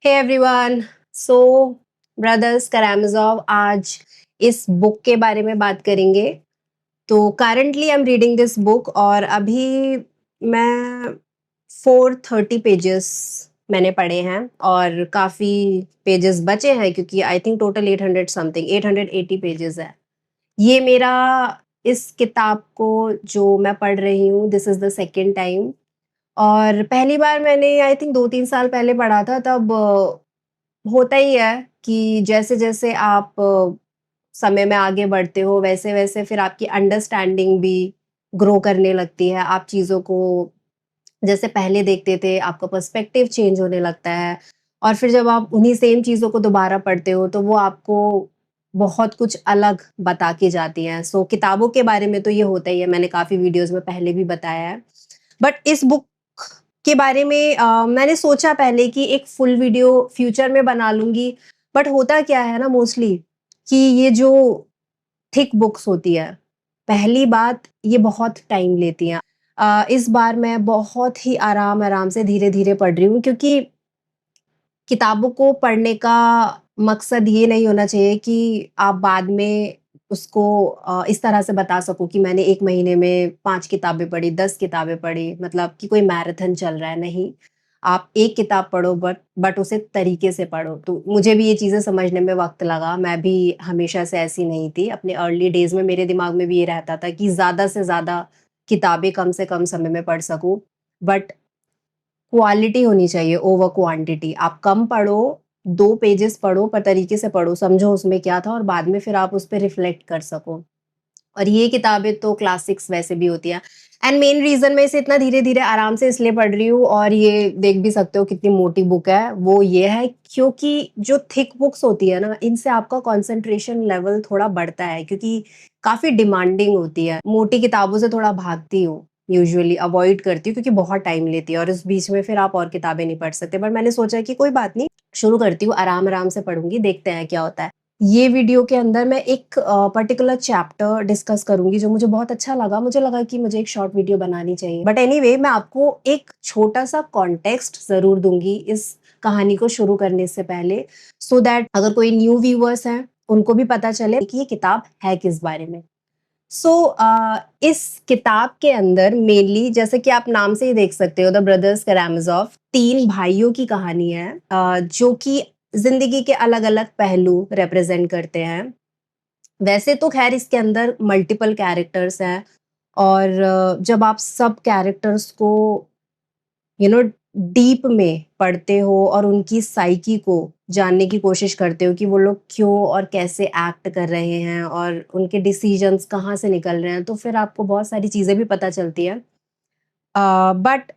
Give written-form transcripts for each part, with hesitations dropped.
Hey everyone. सो brothers करामाजोव आज इस book के बारे में बात करेंगे। तो currently I am reading this book और अभी मैं 430 पेजेस मैंने पढ़े हैं और काफ़ी पेजेस बचे हैं क्योंकि I think total 800 something 880 pages है। ये मेरा इस किताब को जो मैं पढ़ रही हूँ this is the second time. और पहली बार मैंने आई थिंक 2-3 साल पहले पढ़ा था तब होता ही है कि जैसे-जैसे आप समय में आगे बढ़ते हो वैसे-वैसे फिर आपकी अंडरस्टैंडिंग भी ग्रो करने लगती है। आप चीज़ों को जैसे पहले देखते थे आपका पर्सपेक्टिव चेंज होने लगता है और फिर जब आप उन्हीं सेम चीज़ों को दोबारा पढ़ते हो तो वो आपको बहुत कुछ अलग बता के जाती हैं। सो किताबों के बारे में तो ये होता ही है, मैंने काफ़ी वीडियोज़ में पहले भी बताया है। बट इस बुक के बारे में मैंने सोचा पहले कि एक फुल वीडियो फ्यूचर में बना लूँगी, बट होता क्या है ना मोस्टली कि ये जो थिक बुक्स होती है, पहली बात ये बहुत टाइम लेती हैं। इस बार मैं बहुत ही आराम-आराम से धीरे-धीरे पढ़ रही हूँ क्योंकि किताबों को पढ़ने का मकसद ये नहीं होना चाहिए कि आप बाद में उसको इस तरह से बता सको कि मैंने 1 महीने में 5 किताबें पढ़ी, 10 किताबें पढ़ी, मतलब कि कोई मैराथन चल रहा है, नहीं। आप एक किताब पढ़ो बट उसे तरीके से पढ़ो। तो मुझे भी ये चीज़ें समझने में वक़्त लगा, मैं भी हमेशा से ऐसी नहीं थी। अपने अर्ली डेज़ में मेरे दिमाग में भी ये रहता था कि ज़्यादा से ज़्यादा किताबें कम से कम समय में पढ़ सकूँ, बट क्वालिटी होनी चाहिए ओवर क्वांटिटी। आप कम पढ़ो, 2 पेजेज़ पढ़ो पर तरीके से पढ़ो, समझो उसमें क्या था और बाद में फिर आप उस पे रिफ्लेक्ट कर सको। और ये किताबें तो क्लासिक्स वैसे भी होती हैं। एंड मेन रीज़न मैं इसे इतना धीरे-धीरे आराम से इसलिए पढ़ रही हूँ और ये देख भी सकते हो कितनी मोटी बुक है, वो ये है क्योंकि जो थिक बुक्स होती है ना, इनसे आपका कंसंट्रेशन लेवल थोड़ा बढ़ता है क्योंकि काफ़ी डिमांडिंग होती है। मोटी किताबों से थोड़ा भागती हूँ, यूजुअली अवॉइड करती हूँ क्योंकि बहुत टाइम लेती है और इस बीच में फिर आप और किताबें नहीं पढ़ सकते। बट मैंने सोचा कि कोई बात नहीं, शुरू करती हूँ, आराम-आराम से पढ़ूँगी, देखते हैं क्या होता है। ये वीडियो के अंदर मैं एक पर्टिकुलर चैप्टर डिस्कस करूँगी जो मुझे बहुत अच्छा लगा। मुझे लगा कि मुझे एक शॉर्ट वीडियो बनानी चाहिए। बट एनीवे मैं आपको एक छोटा-सा कॉन्टेक्स्ट ज़रूर दूँगी इस कहानी को शुरू करने से पहले, सो दैट अगर कोई न्यू व्यूअर्स हैं, उनको भी पता चले कि ये किताब है किस बारे में। सो इस किताब के अंदर मेनली जैसे कि आप नाम से ही देख सकते हो द ब्रदर्स करामाज़ोव 3 भाइयों की कहानी है, जो कि ज़िंदगी के अलग-अलग पहलू रिप्रेज़ेंट करते हैं। वैसे तो ख़ैर इसके अंदर मल्टीपल कैरेक्टर्स हैं और जब आप सब कैरेक्टर्स को डीप में पढ़ते हो और उनकी साइकी को जानने की कोशिश करते हो कि वो लोग क्यों और कैसे एक्ट कर रहे हैं और उनके डिसीजंस कहाँ से निकल रहे हैं, तो फिर आपको बहुत सारी चीज़ें भी पता चलती हैं। बट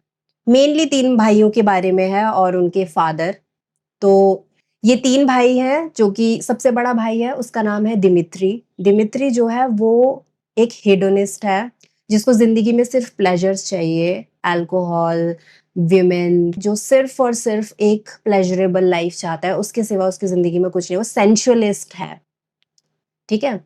मेनली 3 भाइयों के बारे में है और उनके फादर। तो ये 3 भाई हैं जो कि सबसे बड़ा भाई है उसका नाम है दिमित्री। दिमित्री जो है वो एक हेडोनिस्ट है, जिसको ज़िंदगी में सिर्फ़ प्लेज़र्स चाहिए, अल्कोहल, वुमेन, जो सिर्फ़ और सिर्फ़ एक प्लेज़रेबल लाइफ़ चाहता है, उसके सिवा उसकी ज़िंदगी में कुछ नहीं, वो सेंसुअलिस्ट है। ठीक है?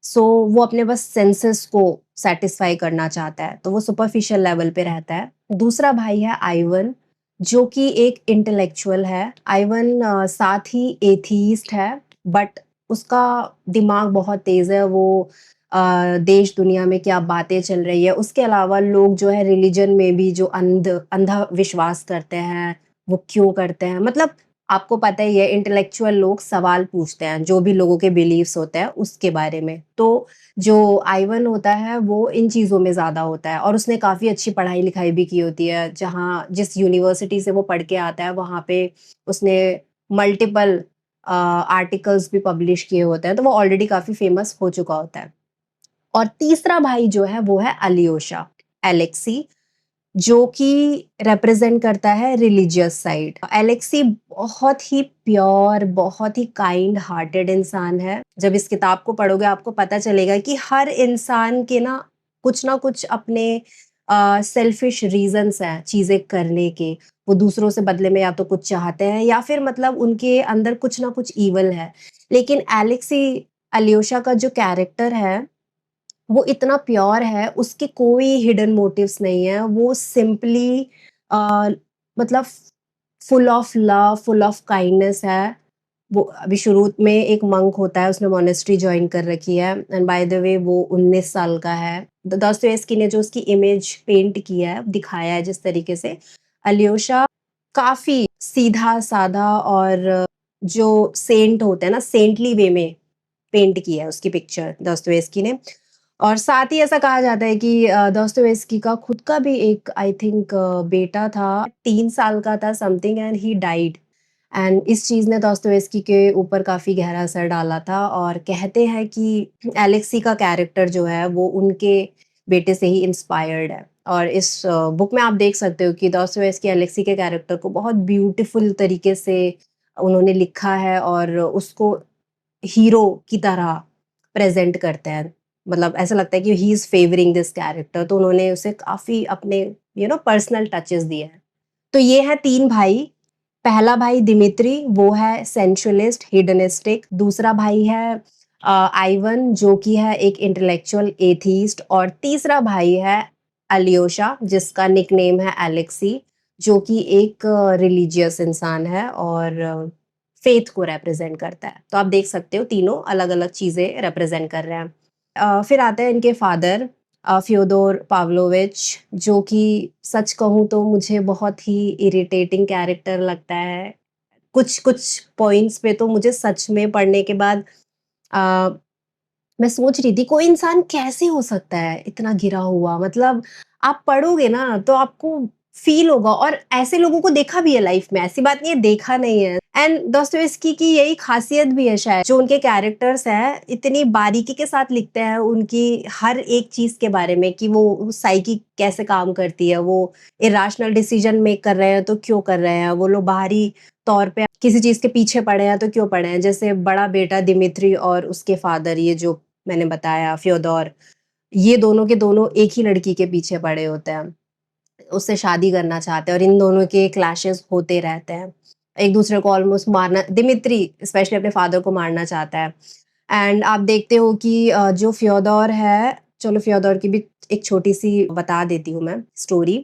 सो वो अपने बस सेंसेस को सैटिस्फाई करना चाहता है, तो वो सुपरफिशियल लेवल पे रहता है। दूसरा भाई है आइवन, जो कि एक इंटेलेक्चुअल है। आइवन साथ ही एथीइस्ट है, बट उसका दिमाग बहुत तेज़ है, वो देश दुनिया में क्या बातें चल रही है, उसके अलावा लोग जो है रिलिजन में भी जो अंधा विश्वास करते हैं, वो क्यों करते हैं? मतलब आपको पता ही है इंटेलेक्चुअल लोग सवाल पूछते हैं, जो भी लोगों के बिलीव्स होते हैं उसके बारे में। तो जो आइवन होता है वो इन चीज़ों में ज़्यादा होता है और उसने काफ़ी अच्छी पढ़ाई-लिखाई भी की होती है। जिस यूनिवर्सिटी से वो पढ़ के आता है वहाँ पे उसने मल्टीपल आर्टिकल्स भी पब्लिश किए होते हैं, तो वो ऑलरेडी काफ़ी फेमस हो चुका होता है। और तीसरा भाई जो है वो है अलियोशा, एलेक्सी, जो कि रिप्रेजेंट करता है रिलीजियस साइड। एलेक्सी बहुत ही प्योर, बहुत ही काइंड हार्टेड इंसान है। जब इस किताब को पढ़ोगे आपको पता चलेगा कि हर इंसान के कुछ ना कुछ अपने सेल्फिश रीज़न्स हैं चीज़ें करने के। वो दूसरों से बदले में या तो कुछ चाहते हैं या फिर मतलब उनके अंदर कुछ ना कुछ ईविल है। लेकिन एलेक्सी अलियोशा का जो कैरेक्टर है वो इतना प्योर है, उसके कोई हिडन मोटिव्स नहीं है, वो सिंपली अ, मतलब full of love, full of kindness है। वो अभी शुरू में एक मंक होता है, उसने मॉनेस्ट्री जॉइन कर रखी है एंड बाय द वे वो 19 साल का है। दोस्तोयेव्स्की ने जो उसकी इमेज पेंट किया है, दिखाया है जिस तरीके से, अलियोशा काफ़ी सीधा-साधा और जो सेंट होते हैं ना, सेंटली वे में पेंट किया है उसकी पिक्चर दोस्तोयेव्स्की ने। और साथ ही ऐसा कहा जाता है कि दोस्तोयेव्स्की का खुद का भी एक आई थिंक बेटा था, 3 साल का था something and he died. And इस चीज़ ने दोस्तोयेव्स्की के ऊपर काफ़ी गहरा असर डाला था और कहते हैं कि एलेक्सी का कैरेक्टर जो है वो उनके बेटे से ही इंस्पायर्ड है। और इस बुक में आप देख सकते हो कि दोस्तोयेव्स्की एलेक्सी के कैरेक्टर को बहुत ब्यूटीफुल तरीके से उन्होंने लिखा है और उसको हीरो की तरह प्रेज़ेंट करते हैं। मतलब ऐसा लगता है कि he is favouring this character, तो उन्होंने उसे काफ़ी अपने पर्सनल टचेस दिए हैं। तो ये हैं 3 भाई। पहला भाई दिमित्री, वो है सेंसुअलिस्ट, हेडनिस्टिक। दूसरा भाई है आइवन, जो कि है एक इंटेलेक्चुअल एथीस्ट। और तीसरा भाई है अलियोशा, जिसका निकनेम है एलेक्सी, जो कि एक रिलीजियस इंसान है और फेथ को रिप्रेज़ेंट करता है। तो आप देख सकते हो तीनों अलग-अलग चीज़ें रिप्रेज़ेंट कर रहे हैं। फिर आते हैं इनके फादर फ्योदोर पाव्लोविच, जो कि सच कहूँ तो मुझे बहुत ही इरिटेटिंग कैरेक्टर लगता है। कुछ-कुछ पॉइंट्स पे तो मुझे सच में पढ़ने के बाद अ, मैं सोच रही थी कोई इंसान कैसे हो सकता है इतना गिरा हुआ? मतलब आप पढ़ोगे ना तो आपको फ़ील होगा और ऐसे लोगों को देखा भी है लाइफ़ में, ऐसी बात नहीं है देखा नहीं है। एंड दोस्तोयेव्स्की की यही ख़ासियत भी है शायद, जो उनके कैरेक्टर्स हैं इतनी बारीकी के साथ लिखते हैं उनकी हर एक चीज़ के बारे में कि वो साइकी कैसे काम करती है, वो इर्रेशनल डिसीज़न मेक कर रहे हैं तो क्यों कर रहे हैं, वो लोग बाहरी तौर पे किसी चीज़ के पीछे पड़े हैं तो क्यों पड़े हैं। जैसे बड़ा बेटा दिमित्री और उसके फादर, ये जो मैंने बताया फ्योदोर, ये दोनों के दोनों एक ही लड़की के पीछे पड़े होते हैं। उससे शादी करना चाहते हैं और इन दोनों के क्लैशेस होते रहते हैं। एक-दूसरे को ऑलमोस्ट मारना, दिमित्री स्पेशली अपने फादर को मारना चाहता है। एंड आप देखते हो कि जो फ्योदोर है, चलो फ्योदोर की भी एक छोटी-सी बता देती हूँ मैं स्टोरी।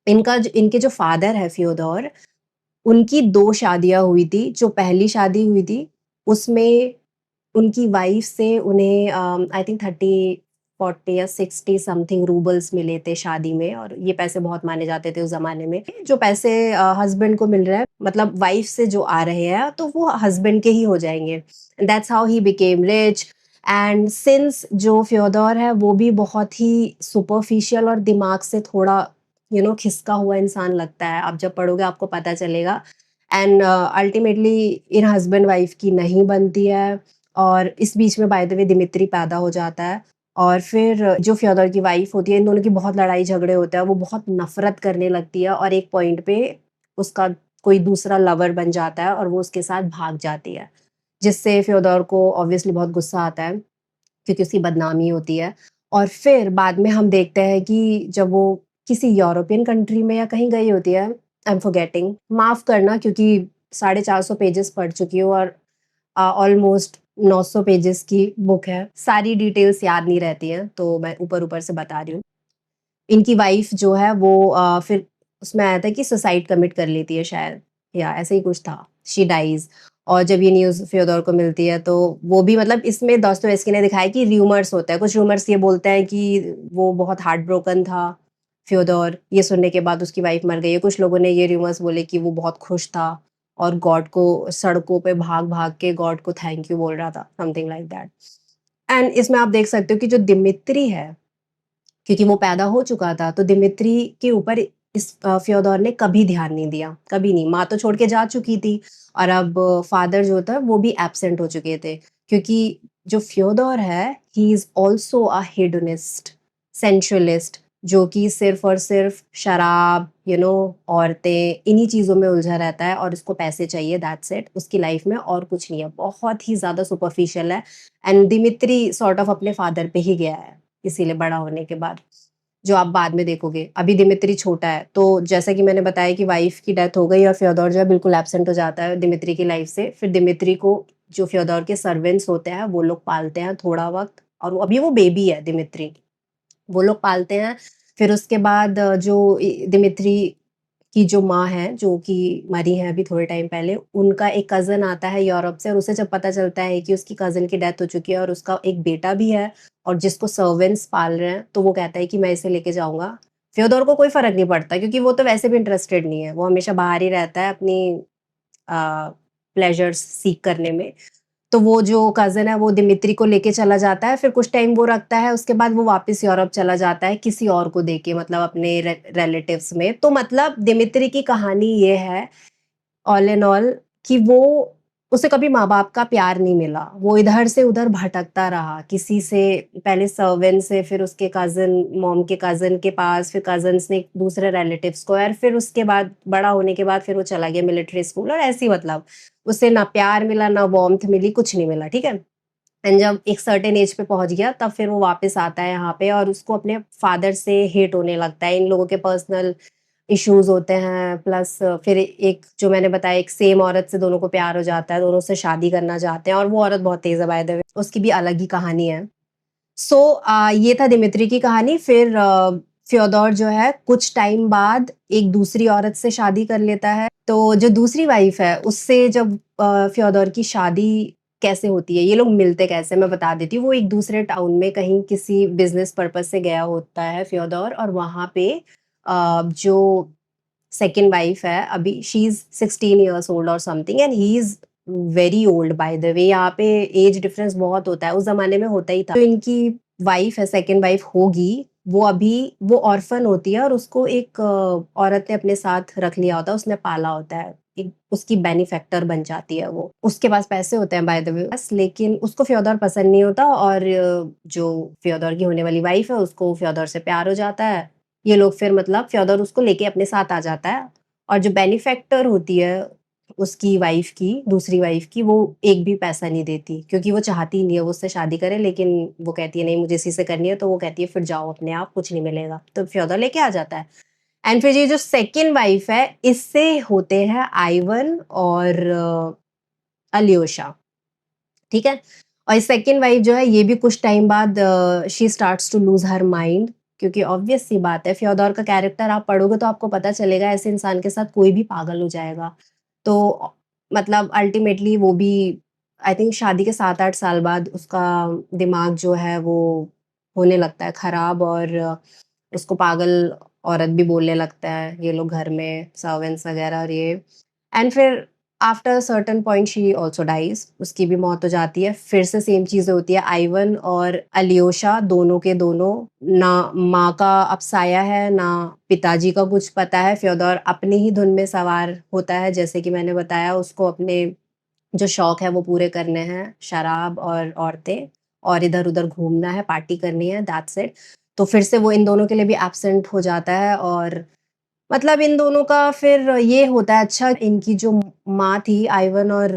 इनके जो फादर है फ्योदोर, उनकी 2 शादियाँ हुई थी। जो पहली शादी हुई थी, उसमें उनकी वाइफ से उन्हें आई थिंक 30-40 या 60 समथिंग रूबल्स मिले थे शादी में और ये पैसे बहुत माने जाते थे उस ज़माने में। जो पैसे हस्बैंड को मिल रहे हैं, मतलब वाइफ से जो आ रहे हैं, तो वो हस्बैंड के ही हो जाएँगे। That's how he became rich. And since जो फ्योदोर है, वो भी बहुत ही सुपरफिशियल और दिमाग से थोड़ा खिसका हुआ इंसान लगता है। आप जब पढ़ोगे आपको पता चलेगा। And ultimately in husband wife की नहीं बनती है और इस बीच में बाय द वे दिमित्री पैदा हो जाता है। और फिर जो फ्योदोर की वाइफ होती है, इन दोनों की बहुत लड़ाई झगड़े होते हैं, वो बहुत नफ़रत करने लगती है और एक पॉइंट पे उसका कोई दूसरा लवर बन जाता है और वो उसके साथ भाग जाती है। जिससे फ्योदोर को ऑब्वियसली बहुत गुस्सा आता है, क्योंकि उसकी बदनामी होती है। और फिर बाद में हम देखते हैं कि जब वो किसी यूरोपियन कंट्री में या कहीं गई होती है, आई एम फॉरगेटिंग, माफ़ करना क्योंकि 450 पेजेज़ पढ़ चुकी हूँ और ऑलमोस्ट 900 पेजेज़ की बुक है। सारी डिटेल्स याद नहीं रहती हैं, तो मैं ऊपर-ऊपर से बता रही हूँ। इनकी वाइफ़ जो है वो फिर उसमें आया था कि सुसाइड कमिट कर लेती है शायद, या ऐसे ही कुछ था, शी डाइज़। और जब ये न्यूज़ फ्योदोर को मिलती है, तो वो भी, मतलब इसमें दोस्तोयेव्स्की ने दिखाया कि रूमर्स होता है। कुछ रूमर्स ये बोलते हैं कि वो बहुत हार्ट ब्रोकन था, फ्योदोर, ये सुनने के बाद उसकी वाइफ़ मर गई है। कुछ लोगों ने ये रूमर्स बोले कि वो बहुत खुश था और गॉड को सड़कों पे भाग-भाग के गॉड को थैंक यू बोल रहा था, समथिंग लाइक दैट। एंड इसमें आप देख सकते हो कि जो दिमित्री है, क्योंकि वो पैदा हो चुका था, तो दिमित्री के ऊपर इस फ्योदोर ने कभी ध्यान नहीं दिया, कभी नहीं। माँ तो छोड़ के जा चुकी थी और अब फादर जो था वो भी एब्सेंट हो चुके थे, क्योंकि जो फ्योदोर है, he is also a hedonist, sensualist, जो कि सिर्फ़ और सिर्फ़ शराब, औरतें, इन्हीं चीज़ों में उलझा रहता है और उसको पैसे चाहिए, दैट्स इट। उसकी लाइफ़ में और कुछ नहीं है, बहुत ही ज़्यादा सुपरफिशियल है। एंड दिमित्री सॉर्ट ऑफ अपने फादर पे ही गया है, इसीलिए बड़ा होने के बाद, जो आप बाद में देखोगे। अभी दिमित्री छोटा है, तो जैसा कि मैंने बताया कि वाइफ़ की डेथ हो गई और फ्योदोर जो है बिल्कुल एब्सेंट हो जाता है दिमित्री की लाइफ़ से। फिर दिमित्री को जो फ्योदोर के सर्वेंट्स होते हैं, वो लोग पालते हैं थोड़ा वक़्त, और अभी वो बेबी है दिमित्री, वो लोग पालते हैं। फिर उसके बाद जो दिमित्री की जो माँ है, जो कि मरी हैं अभी थोड़े टाइम पहले, उनका एक कज़न आता है यूरोप से और उसे जब पता चलता है कि उसकी कज़न की डेथ हो चुकी है और उसका एक बेटा भी है और जिसको सर्वेंट्स पाल रहे हैं, तो वो कहता है कि मैं इसे लेके जाऊँगा। फ्योदोर को कोई फ़र्क नहीं पड़ता क्योंकि वो तो वैसे भी इंटरेस्टेड नहीं है, वो हमेशा बाहर ही रहता है अपनी अ, प्लेज़र्स सीक करने में। तो वो जो कज़न है वो दिमित्री को लेके चला जाता है, फिर कुछ टाइम वो रखता है, उसके बाद वो वापस यूरोप चला जाता है किसी और को देके मतलब अपने रिलेटिव्स में। तो मतलब दिमित्री की कहानी ये है ऑल इन ऑल कि वो उसे कभी माँ-बाप का प्यार नहीं मिला। वो इधर से उधर भटकता रहा, किसी से पहले सर्वेंट से, फिर उसके कज़िन मॉम के कज़िन के पास, फिर कज़िन्स ने दूसरे रिलेटिव्स को और फिर उसके बाद बड़ा होने के बाद फिर वो चला गया मिलिट्री स्कूल और ऐसे ही मतलब उसे ना प्यार मिला, ना वार्म्थ मिली, कुछ नहीं मिला, ठीक है? एंड जब एक सर्टेन एज पे पहुँच गया तब फिर वो वापस आता है यहाँ पे और उसको अपने फादर से हेट होने लगता है। इन लोगों के पर्सनल इश्यूज़ होते हैं प्लस फिर एक जो मैंने बताया एक सेम औरत से दोनों को प्यार हो जाता है, दोनों से शादी करना चाहते हैं और वो औरत बहुत तेज़ है बाय द वे, उसकी भी अलग ही कहानी है। सो ये था दिमित्री की कहानी फिर फ्योदोर जो है कुछ टाइम बाद एक दूसरी औरत से शादी कर लेता है। तो जो दूसरी वाइफ़ है उससे जब फ्योदोर की शादी कैसे होती है, ये लोग मिलते कैसे मैं बता देती हूँ। वो एक दूसरे टाउन में कहीं किसी बिज़नेस पर्पज़ से गया होता है फ्योदोर और वहाँ पे जो सेकंड वाइफ़ है अभी शी इज़ 16 इयर्स ओल्ड और something and he is very old by the way यहाँ पे एज डिफरेंस बहुत होता है, उस ज़माने में होता ही था। जो इनकी वाइफ़ है, सेकंड वाइफ़ होगी, वो अभी वो ऑर्फन होती है और उसको एक औरत ने अपने साथ रख लिया होता है, उसने पाला होता है। एक उसकी बेनिफैक्टर बन जाती है वो। उसके पास पैसे होते हैं बाय द वे बस लेकिन उसको फ्योदोर पसंद नहीं होता और जो फ्योदोर की होने वाली वाइफ़ है, उसको फ्योदोर से प्यार हो जाता है। ये लोग फिर मतलब फ्योदोर उसको लेके अपने साथ आ जाता है और जो बेनिफैक्टर होती है उसकी वाइफ़ की, दूसरी वाइफ़ की, वो एक भी पैसा नहीं देती क्योंकि वो चाहती ही नहीं है वो उससे शादी करे लेकिन वो कहती है नहीं मुझे इसी से करनी है तो वो कहती है फिर जाओ अपने आप कुछ नहीं मिलेगा। तो फ्योदोर लेके आ जाता है एंड फिर ये जो सेकंड वाइफ़ है इससे होते हैं आइवन और अल्योशा, ठीक है? और सेकंड वाइफ़ जो है ये भी कुछ टाइम बाद she starts to lose her mind क्योंकि ऑब्वियस सी बात है फ्योदोर का कैरेक्टर आप पढ़ोगे तो आपको पता चलेगा ऐसे इंसान के साथ कोई भी पागल हो जाएगा। तो मतलब अल्टीमेटली वो भी आई थिंक शादी के 7-8 साल बाद उसका दिमाग जो है वो होने लगता है खराब और उसको पागल औरत भी बोलने लगता है, ये लोग घर में सर्वेंट्स वगैरह और ये एंड फिर after a certain point she also dies उसकी भी मौत हो जाती है। फिर से सेम चीज़ें होती है। आइवन और अलियोशा दोनों के दोनों ना माँ का अब साया है, ना पिताजी का कुछ पता है। फ्योदोर अपनी ही धुन में सवार होता है, जैसे कि मैंने बताया उसको अपने जो शौक है वो पूरे करने हैं, शराब और औरतें और इधर-उधर घूमना है, पार्टी करनी है, दैट्स इट। तो फिर से वो इन दोनों के लिए भी एब्सेंट हो जाता है और मतलब इन दोनों का फिर ये होता है अच्छा इनकी जो माँ थी आइवन और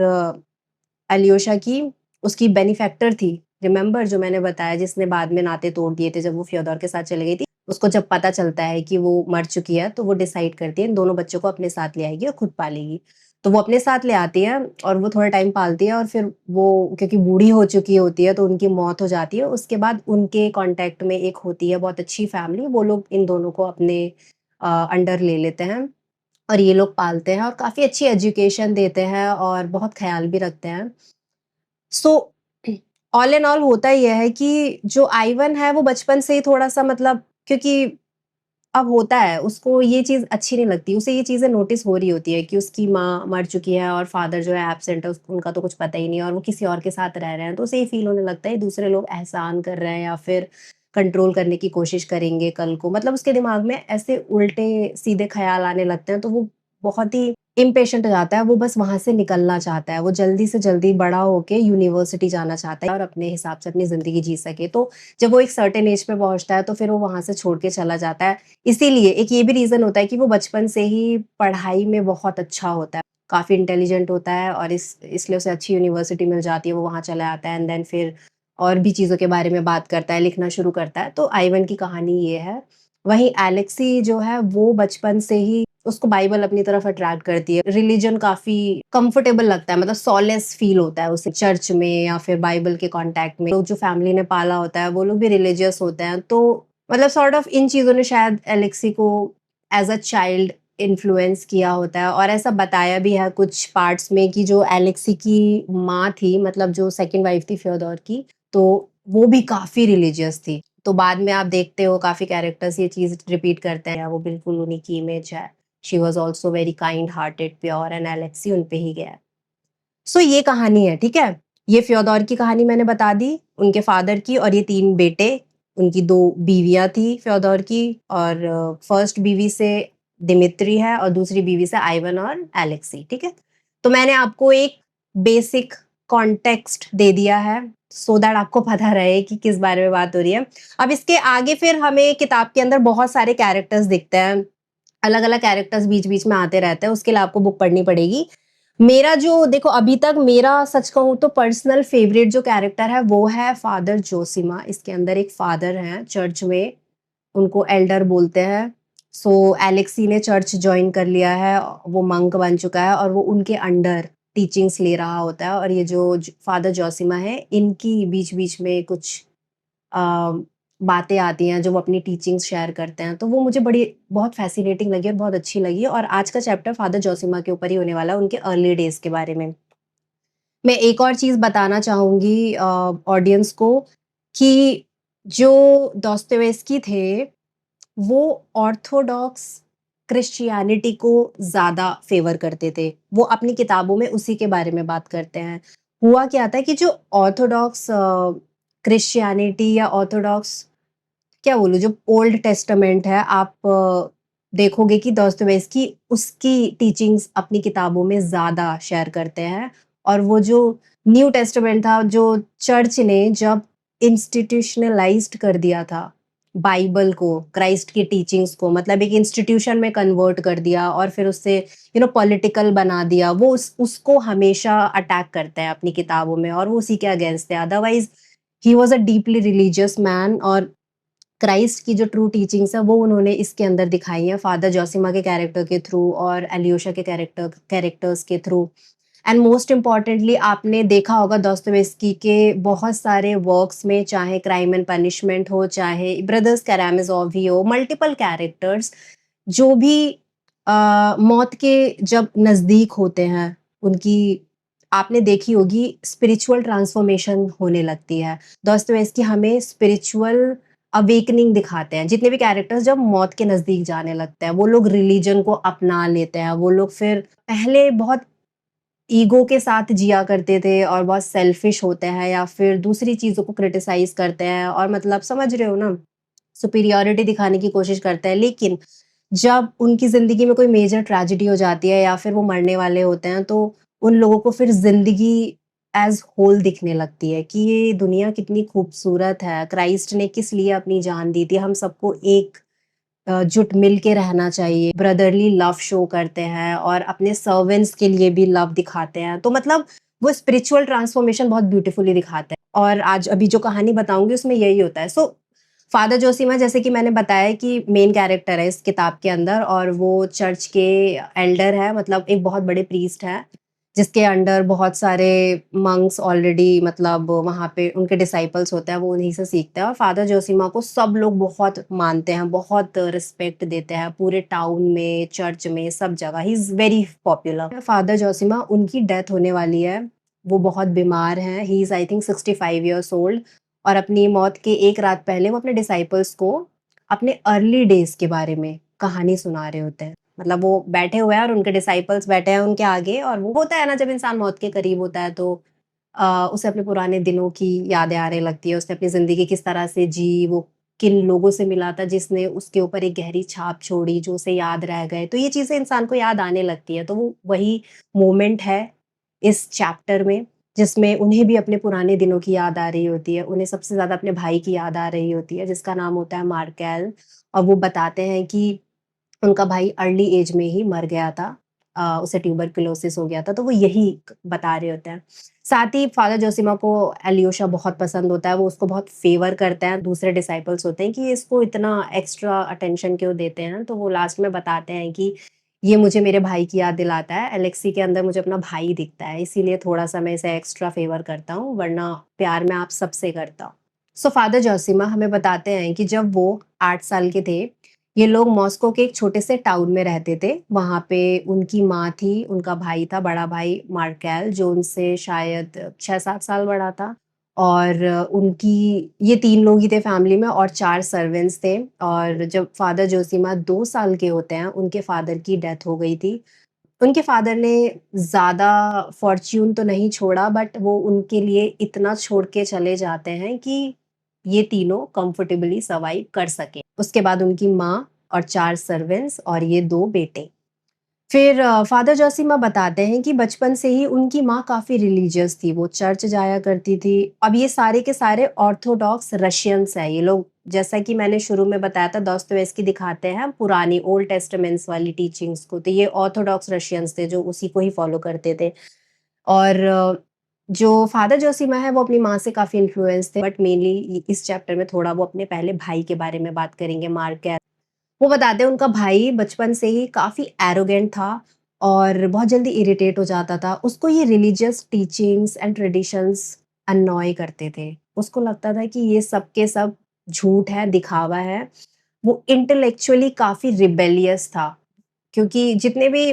अलियोशा की, उसकी बेनिफैक्टर थी, रिमेंबर जो मैंने बताया जिसने बाद में नाते तोड़ दिए थे जब वो फ्योदोर के साथ चली गई थी। उसको जब पता चलता है कि वो मर चुकी है, तो वो डिसाइड करती है इन दोनों बच्चों को अपने साथ ले आएगी और खुद पालेगी। तो वो अपने साथ ले आती है और वो थोड़ा टाइम पालती है और फिर वो क्योंकि बूढ़ी हो चुकी होती है तो उनकी मौत हो जाती है। उसके बाद उनके कॉन्टैक्ट में एक होती है बहुत अच्छी फैमिली, वो लोग इन दोनों को अपने अंडर ले लेते हैं और ये लोग पालते हैं और काफ़ी अच्छी एजुकेशन देते हैं और बहुत ख़्याल भी रखते हैं। सो ऑल इन ऑल होता ये है कि जो आइवन है वो बचपन से ही थोड़ा-सा मतलब क्योंकि अब होता है, उसको ये चीज़ अच्छी नहीं लगती, उसे ये चीज़ें नोटिस हो रही होती है कि उसकी माँ मर चुकी है और फादर जो है एब्सेंट है, उस उनका तो कुछ पता ही नहीं है और वो किसी और के साथ रह रहे हैं, तो उसे ये फ़ील होने लगता है दूसरे लोग एहसान कर रहे हैं या फिर कंट्रोल करने की कोशिश करेंगे कल को। मतलब उसके दिमाग में ऐसे उल्टे-सीधे ख़्याल आने लगते हैं, तो वो बहुत ही इम्पेशेंट हो जाता है, वो बस वहाँ से निकलना चाहता है, वो जल्दी से जल्दी बड़ा होके यूनिवर्सिटी जाना चाहता है और अपने हिसाब से अपनी ज़िंदगी जी सके। तो जब वो एक सर्टेन एज पे पहुँचता है, तो फिर वो वहाँ से छोड़ के चला जाता है। इसीलिए एक ये भी रीज़न होता है कि वो बचपन से ही पढ़ाई में बहुत अच्छा होता है, काफ़ी इंटेलिजेंट होता है और इसलिए उसे अच्छी यूनिवर्सिटी मिल जाती है, वो वहाँ चला आता है एंड देन फिर और भी चीज़ों के बारे में बात करता है, लिखना शुरू करता है, तो आइवन की कहानी ये है। वहीं एलेक्सी जो है वो बचपन से ही उसको बाइबल अपनी तरफ अट्रैक्ट करती है, रिलिजन काफ़ी कंफर्टेबल लगता है मतलब सोलेस फ़ील होता है उसे चर्च में या फिर बाइबल के कॉन्टैक्ट में। लोग जो फैमिली ने पाला होता है, वो लोग भी रिलिजियस होते हैं, तो मतलब सॉर्ट ऑफ इन चीज़ों ने शायद एलेक्सी को एज़ अ चाइल्ड इन्फ्लुएंस किया होता है और ऐसा बताया भी है कुछ पार्ट्स में कि जो एलेक्सी की माँ थी, मतलब जो सेकंड वाइफ थी फ्योदोर की, तो वो भी काफ़ी रिलीजियस थी। तो बाद में आप देखते हो काफ़ी कैरेक्टर्स ये चीज़ रिपीट करते हैं, वो बिल्कुल उन्हीं की इमेज है। She was also very kind hearted, pure and Alexei उन पे ही गया है। सो ये कहानी है, ठीक है? ये फ्योदोर की कहानी मैंने बता दी, उनके फादर की, और ये 3 बेटे, उनकी 2 बीवियाँ थी फ्योदोर की, और फर्स्ट बीवी से दिमित्री है और दूसरी बीवी से आइवन और एलेक्सी, ठीक है? तो मैंने आपको एक बेसिक कॉन्टेक्स्ट दे दिया है, सो दैट आपको पता रहे कि किस बारे में बात हो रही है। अब इसके आगे फिर हमें किताब के अंदर बहुत सारे कैरेक्टर्स दिखते हैं, अलग-अलग कैरेक्टर्स बीच-बीच में आते रहते हैं, उसके लिए आपको बुक पढ़नी पड़ेगी। मेरा जो देखो अभी तक मेरा सच कहूँ तो पर्सनल फेवरेट जो कैरेक्टर है वो है फादर जोसिमा। इसके अंदर एक फादर हैं चर्च में, उनको एल्डर बोलते हैं। सो एलेक्सी ने चर्च जॉइन कर लिया है, वो मंक बन चुका है और वो उनके अंडर टीचिंग्स ले रहा होता है, और ये जो फादर जोसिमा है इनकी बीच-बीच में कुछ अ, बातें आती हैं जो वो अपनी टीचिंग्स शेयर करते हैं, तो वो मुझे बड़ी बहुत फ़ैसिनेटिंग लगी और बहुत अच्छी लगी, और आज का चैप्टर फादर जोसिमा के ऊपर ही होने वाला है, उनके अर्ली डेज़ के बारे में। मैं एक और चीज़ बताना चाहूँगी ऑडियंस को कि जो दोस्तोयेव्स्की थे, वो ऑर्थोडॉक्स क्रिश्चियनिटी को ज़्यादा फ़ेवर करते थे। वो अपनी किताबों में उसी के बारे में बात करते हैं। हुआ क्या था कि जो ऑर्थोडॉक्स क्रिश्चियनिटी या ऑर्थोडॉक्स, क्या बोलूँ, जो ओल्ड टेस्टामेंट है, आप देखोगे कि दोस्तोयेव्स्की उसकी टीचिंग्स अपनी किताबों में ज़्यादा शेयर करते हैं, और वो जो न्यू टेस्टामेंट था, जो चर्च ने जब इंस्टीट्यूशनलाइज़्ड कर दिया था, बाइबल को, क्राइस्ट की टीचिंग्स को, मतलब एक इंस्टीट्यूशन में कन्वर्ट कर दिया और फिर उससे पॉलिटिकल बना दिया, वो उसको हमेशा अटैक करते हैं अपनी किताबों में, और वो उसी के अगेंस्ट है। Otherwise he was a deeply religious man, और क्राइस्ट की जो ट्रू टीचिंग्स है वो उन्होंने इसके अंदर दिखाई है फादर जोसिमा के कैरेक्टर के थ्रू और एलियोशा के कैरेक्टर्स के थ्रू। एंड मोस्ट इम्पोर्टेंटली आपने देखा होगा दोस्तोयेव्स्की के बहुत सारे वर्क्स में, चाहे क्राइम एंड पनिशमेंट हो, चाहे ब्रदर्स कैरामाज़ोव ही हो, मल्टीपल कैरेक्टर्स जो भी मौत के जब नज़दीक होते हैं, उनकी आपने देखी होगी स्पिरिचुअल ट्रांसफॉर्मेशन होने लगती है। दोस्तोयेव्स्की हमें स्पिरिचुअल अवेकनिंग दिखाते हैं। जितने भी कैरेक्टर्स जब मौत के नज़दीक जाने लगते हैं, वो लोग रिलीजन को अपना लेते हैं, वो लोग फिर पहले बहुत ईगो के साथ जिया करते थे और बहुत सेल्फिश होते हैं, या फिर दूसरी चीज़ों को क्रिटिसाइज़ करते हैं, और मतलब समझ रहे हो ना, सुपीरियॉरिटी दिखाने की कोशिश करते हैं। लेकिन जब उनकी ज़िंदगी में कोई मेजर ट्रेजेडी हो जाती है या फिर वो मरने वाले होते हैं, तो उन लोगों को फिर ज़िंदगी एज़ होल दिखने लगती है कि ये दुनिया कितनी खूबसूरत है, क्राइस्ट ने किस लिए अपनी जान दी थी, हम सबको एक जुट मिल के रहना चाहिए, ब्रदरली लव शो करते हैं और अपने सर्वेंट्स के लिए भी लव दिखाते हैं। तो मतलब वो स्पिरिचुअल ट्रांसफॉर्मेशन बहुत ब्यूटीफुली दिखाते हैं, और आज अभी जो कहानी बताऊँगी उसमें यही होता है। सो फादर जोसिमा, जैसे कि मैंने बताया, कि मेन कैरेक्टर है इस किताब के अंदर, और वो चर्च के एल्डर है, मतलब एक बहुत बड़े प्रीस्ट हैं, जिसके अंडर बहुत सारे मंक्स ऑलरेडी, मतलब वहाँ पे उनके डिसाइपल्स होते हैं, वो उन्हीं से सीखते हैं, और फादर जोसिमा को सब लोग बहुत मानते हैं, बहुत रिस्पेक्ट देते हैं, पूरे टाउन में, चर्च में, सब जगह he is very popular. Father Zosima, उनकी डेथ होने वाली है, वो बहुत बीमार हैं, he is I think 65 years old, और अपनी मौत के 1 रात पहले वो अपने डिसाइपल्स को अपने अर्ली डेज़ के बारे में कहानी सुना रहे होते हैं। मतलब वो बैठे हुए हैं और उनके डिसाइपल्स बैठे हैं उनके आगे, और वो होता है ना, जब इंसान मौत के करीब होता है तो उसे अपने पुराने दिनों की यादें आने लगती है, उसने अपनी ज़िंदगी किस तरह से जी, वो किन लोगों से मिला था जिसने उसके ऊपर एक गहरी छाप छोड़ी, जो उसे याद रह गए, तो ये चीज़ें इंसान को याद आने लगती है। तो वो वही मोमेंट है इस चैप्टर में, जिसमें उन्हें भी अपने पुराने दिनों की याद आ रही होती है, उन्हें सबसे ज़्यादा अपने भाई की याद आ रही होती है, जिसका नाम होता है मार्केल, और वो बताते हैं कि उनका भाई अर्ली एज में ही मर गया था, उसे ट्यूबरकुलोसिस हो गया था, तो वो यही बता रहे होते हैं। साथ ही फादर जोसिमा को एलियोशा बहुत पसंद होता है, वो उसको बहुत फ़ेवर करते हैं, दूसरे डिसाइपल्स होते हैं कि ये इसको इतना एक्स्ट्रा अटेंशन क्यों देते हैं, तो वो लास्ट में बताते हैं कि ये मुझे मेरे भाई की याद दिलाता है, एलेक्सी के अंदर मुझे अपना भाई दिखता है, इसीलिए थोड़ा-सा मैं इसे एक्स्ट्रा फ़ेवर करता हूँ, वरना प्यार मैं आप सबसे करता हूँ। सो फादर जोसिमा हमें बताते हैं कि जब वो 8 साल के थे, ये लोग मॉस्को के एक छोटे से टाउन में रहते थे। वहाँ पे उनकी माँ थी, उनका भाई था, बड़ा भाई मार्केल जो उनसे शायद 6-7 साल बड़ा था और उनकी ये 3 लोग ही थे फैमिली में और 4 सर्वेंट्स थे और जब फादर जोशीमा 2 साल के होते हैं, उनके फादर की डेथ हो गई थी। उनके फादर ने ज़्यादा फ़ॉर्च्यून तो नहीं छोड़ा बट वो उनके लिए इतना छोड़ के चले जाते हैं कि ये तीनों कंफर्टेबली सर्वाइव कर सकें। उसके बाद उनकी माँ और 4 सर्वेंट्स और ये 2 बेटे। फिर फादर जोशीमा बताते हैं कि बचपन से ही उनकी माँ काफ़ी रिलीजियस थी, वो चर्च जाया करती थी। अब ये सारे के सारे ऑर्थोडॉक्स रशियंस हैं, ये लोग जैसा कि मैंने शुरू में बताया था दोस्तोयेव्स्की दिखाते हैं पुरानी ओल्ड टेस्टामेंट्स वाली टीचिंग्स को, तो ये ऑर्थोडॉक्स रशियंस थे जो उसी को ही फ़ॉलो करते थे। और जो फादर जोशीमा है वो अपनी माँ से काफ़ी इन्फ्लुएंस थे बट मेनली इस चैप्टर में थोड़ा वो अपने पहले भाई के बारे में बात करेंगे मार्क। वो बताते हैं उनका भाई बचपन से ही काफ़ी एरोगेंट था और बहुत जल्दी इरिटेट हो जाता था। उसको ये रिलीजियस टीचिंग्स एंड ट्रेडिशंस अननॉय करते थे। उसको लगता था कि ये सब के सब झूठ है, दिखावा है। वो इंटेलेक्चुअली काफ़ी रिबेलियस था क्योंकि जितने भी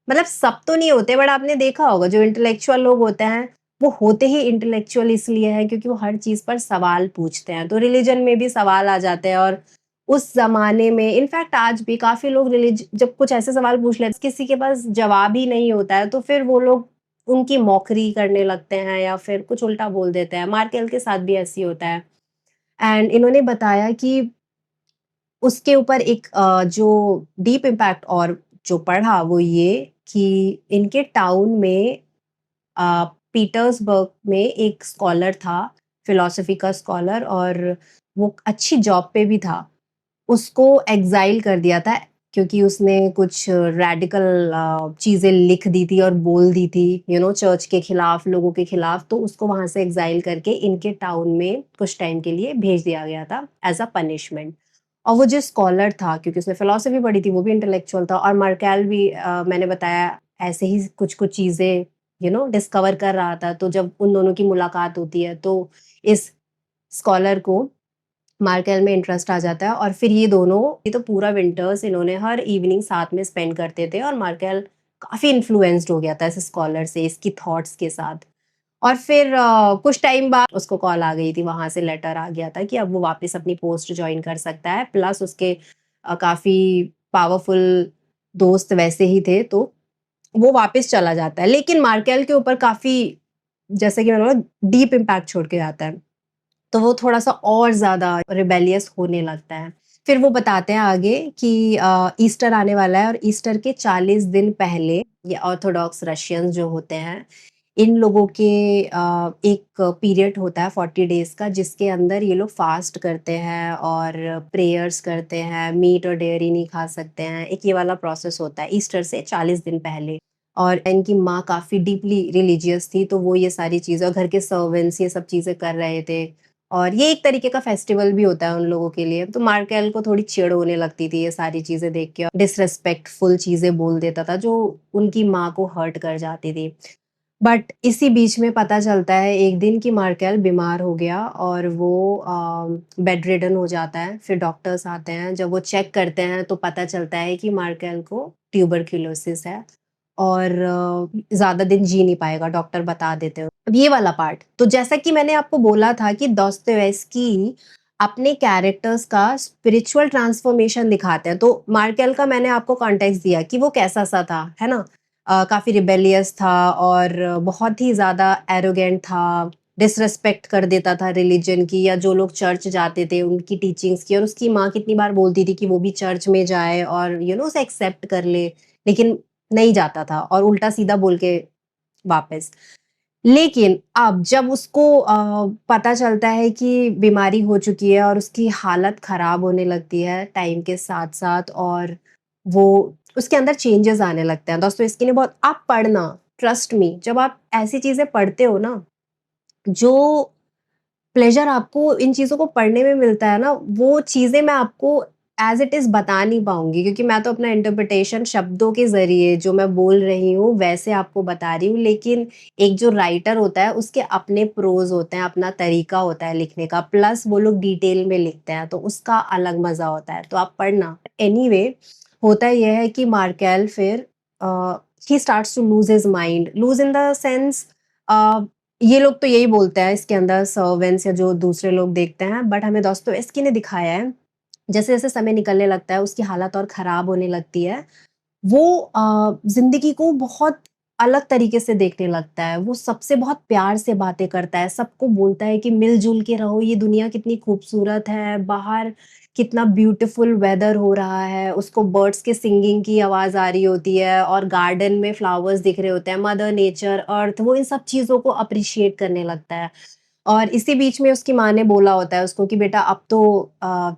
मतलब सब तो नहीं होते बट आपने देखा होगा जो इंटेलेक्चुअल लोग होते हैं, वो होते ही इंटेलेक्चुअल इसलिए हैं क्योंकि वो हर चीज़ पर सवाल पूछते हैं। तो रिलिजन में भी सवाल आ जाते हैं और उस ज़माने में इनफैक्ट आज भी काफ़ी लोग जब कुछ ऐसे सवाल पूछ लेते किसी के पास जवाब ही नहीं होता है, तो फिर वो लोग उनकी मॉकरी करने लगते हैं या फिर कुछ उल्टा बोल देते हैं। मार्केल के साथ भी ऐसे ही होता है। एंड इन्होंने बताया कि उसके ऊपर एक जो डीप इम्पैक्ट और जो पड़ा वो ये कि इनके टाउन में पीटर्सबर्ग में एक स्कॉलर था, फिलॉसफी का स्कॉलर और वो अच्छी जॉब पे भी था। उसको एक्साइल कर दिया था क्योंकि उसने कुछ रैडिकल चीज़ें लिख दी थी और बोल दी थी, चर्च के खिलाफ, लोगों के खिलाफ, तो उसको वहाँ से एक्साइल करके इनके टाउन में कुछ टाइम के लिए भेज दिया गया था एज़ अ पनिशमेंट। और वो जो स्कॉलर था क्योंकि उसने फिलॉसफी पढ़ी थी, वो भी इंटेलेक्चुअल था और मार्केल भी मैंने बताया ऐसे ही कुछ-कुछ चीज़ें डिस्कवर कर रहा था। तो जब उन दोनों की मुलाकात होती है तो इस स्कॉलर को मार्केल में इंटरेस्ट आ जाता है और फिर ये तो पूरा विंटर्स इन्होंने हर इवनिंग साथ में स्पेंड करते थे और मार्केल काफ़ी इन्फ्लुएंस्ड हो गया था इस स्कॉलर से, इसकी थॉट्स के साथ। और फिर कुछ टाइम बाद उसको कॉल आ गई थी, वहाँ से लेटर आ गया था कि अब वो वापस अपनी पोस्ट जॉइन कर सकता है, प्लस उसके काफ़ी पावरफुल दोस्त वैसे ही थे, तो वो वापस चला जाता है। लेकिन मार्केल के ऊपर काफ़ी जैसे कि मैंने बोला डीप इम्पैक्ट छोड़ के जाता है। तो वो थोड़ा-सा और ज़्यादा रिबेलियस होने लगता है। फिर वो बताते हैं आगे कि ईस्टर आने वाला है और ईस्टर के 40 दिन पहले ये ऑर्थोडॉक्स रशियंस जो होते हैं, इन लोगों के एक पीरियड होता है 40 डेज़ का जिसके अंदर ये लोग फास्ट करते हैं और प्रेयर्स करते हैं, मीट और डेयरी नहीं खा सकते हैं। एक ये वाला प्रोसेस होता है ईस्टर से 40 दिन पहले। और इनकी माँ काफ़ी डीपली रिलीजियस थी, तो वो ये सारी चीज़ें और घर के सर्वेंट्स ये सब चीज़ें कर रहे थे। और ये एक तरीके का फेस्टिवल भी होता है उन लोगों के लिए। तो मार्केल को थोड़ी चिढ़ होने लगती थी ये सारी चीज़ें देख के और डिसरिस्पेक्टफुल चीज़ें बोल देता था जो उनकी माँ को हर्ट कर जाती थी। बट इसी बीच में पता चलता है एक दिन कि मार्केल बीमार हो गया और वो बेड रिडन हो जाता है। फिर डॉक्टर्स आते हैं, जब वो चेक करते हैं तो पता चलता है कि मार्केल को ट्यूबरक्यूलोसिस है और ज़्यादा दिन जी नहीं पाएगा, डॉक्टर बता देते हैं। अब ये वाला पार्ट, तो जैसा कि मैंने आपको बोला था कि दोस्तोयेव्स्की अपने कैरेक्टर्स का स्पिरिचुअल ट्रांसफॉर्मेशन दिखाते हैं, तो मार्केल का मैंने आपको कॉन्टेक्स्ट दिया कि वो कैसा-सा था, है ना? काफ़ी रिबेलियस था और बहुत ही ज़्यादा एरोगेंट था, डिसरिस्पेक्ट कर देता था रिलिजन की या जो लोग चर्च जाते थे उनकी टीचिंग्स की और उसकी माँ कितनी बार बोलती थी कि वो भी चर्च में जाए और उसे एक्सेप्ट कर ले, लेकिन नहीं जाता था और उल्टा-सीधा बोल के वापस। लेकिन अब जब उसको पता चलता है कि बीमारी हो चुकी है और उसकी हालत खराब होने लगती है टाइम के साथ-साथ और वो उसके अंदर चेंजेस आने लगते हैं। दोस्तोयेव्स्की ने बहुत आप पढ़ना, ट्रस्ट मी, जब आप ऐसी चीज़ें पढ़ते हो ना, जो प्लेज़र आपको इन चीज़ों को पढ़ने में मिलता है ना, वो चीज़ें मैं आपको एज़ इट इज़ बता नहीं पाऊँगी क्योंकि मैं तो अपना इंटरप्रिटेशन शब्दों के ज़रिए जो मैं बोल रही हूँ वैसे आपको बता रही हूँ, लेकिन एक जो राइटर होता है उसके अपने प्रोज़ होते हैं, अपना तरीका होता है लिखने का, प्लस वो लोग डिटेल में लिखते हैं, तो उसका अलग मज़ा होता है, तो आप पढ़ना। एनीवे होता ये है कि मार्केल फिर he starts to lose his mind, lose in the sense uh, ये लोग तो यही बोलते हैं इसके अंदर सर्वेंट्स या जो दूसरे लोग देखते हैं, बट हमें दोस्तोयेव्स्की ने दिखाया है जैसे-जैसे समय निकलने लगता है, उसकी हालत और ख़राब होने लगती है। वो ज़िंदगी को बहुत अलग तरीके से देखने लगता है। वो सबसे बहुत प्यार से बातें करता है, सबको बोलता है कि मिल-जुल के रहो, ये दुनिया कितनी खूबसूरत है, बाहर कितना ब्यूटीफुल वेदर हो रहा है। उसको बर्ड्स के सिंगिंग की आवाज़ आ रही होती है और गार्डन में फ्लावर्स दिख रहे होते हैं, मदर नेचर, अर्थ, वो इन सब चीज़ों को एप्रिशिएट करने लगता है। और इसी बीच में उसकी माँ ने बोला होता है उसको कि बेटा अब तो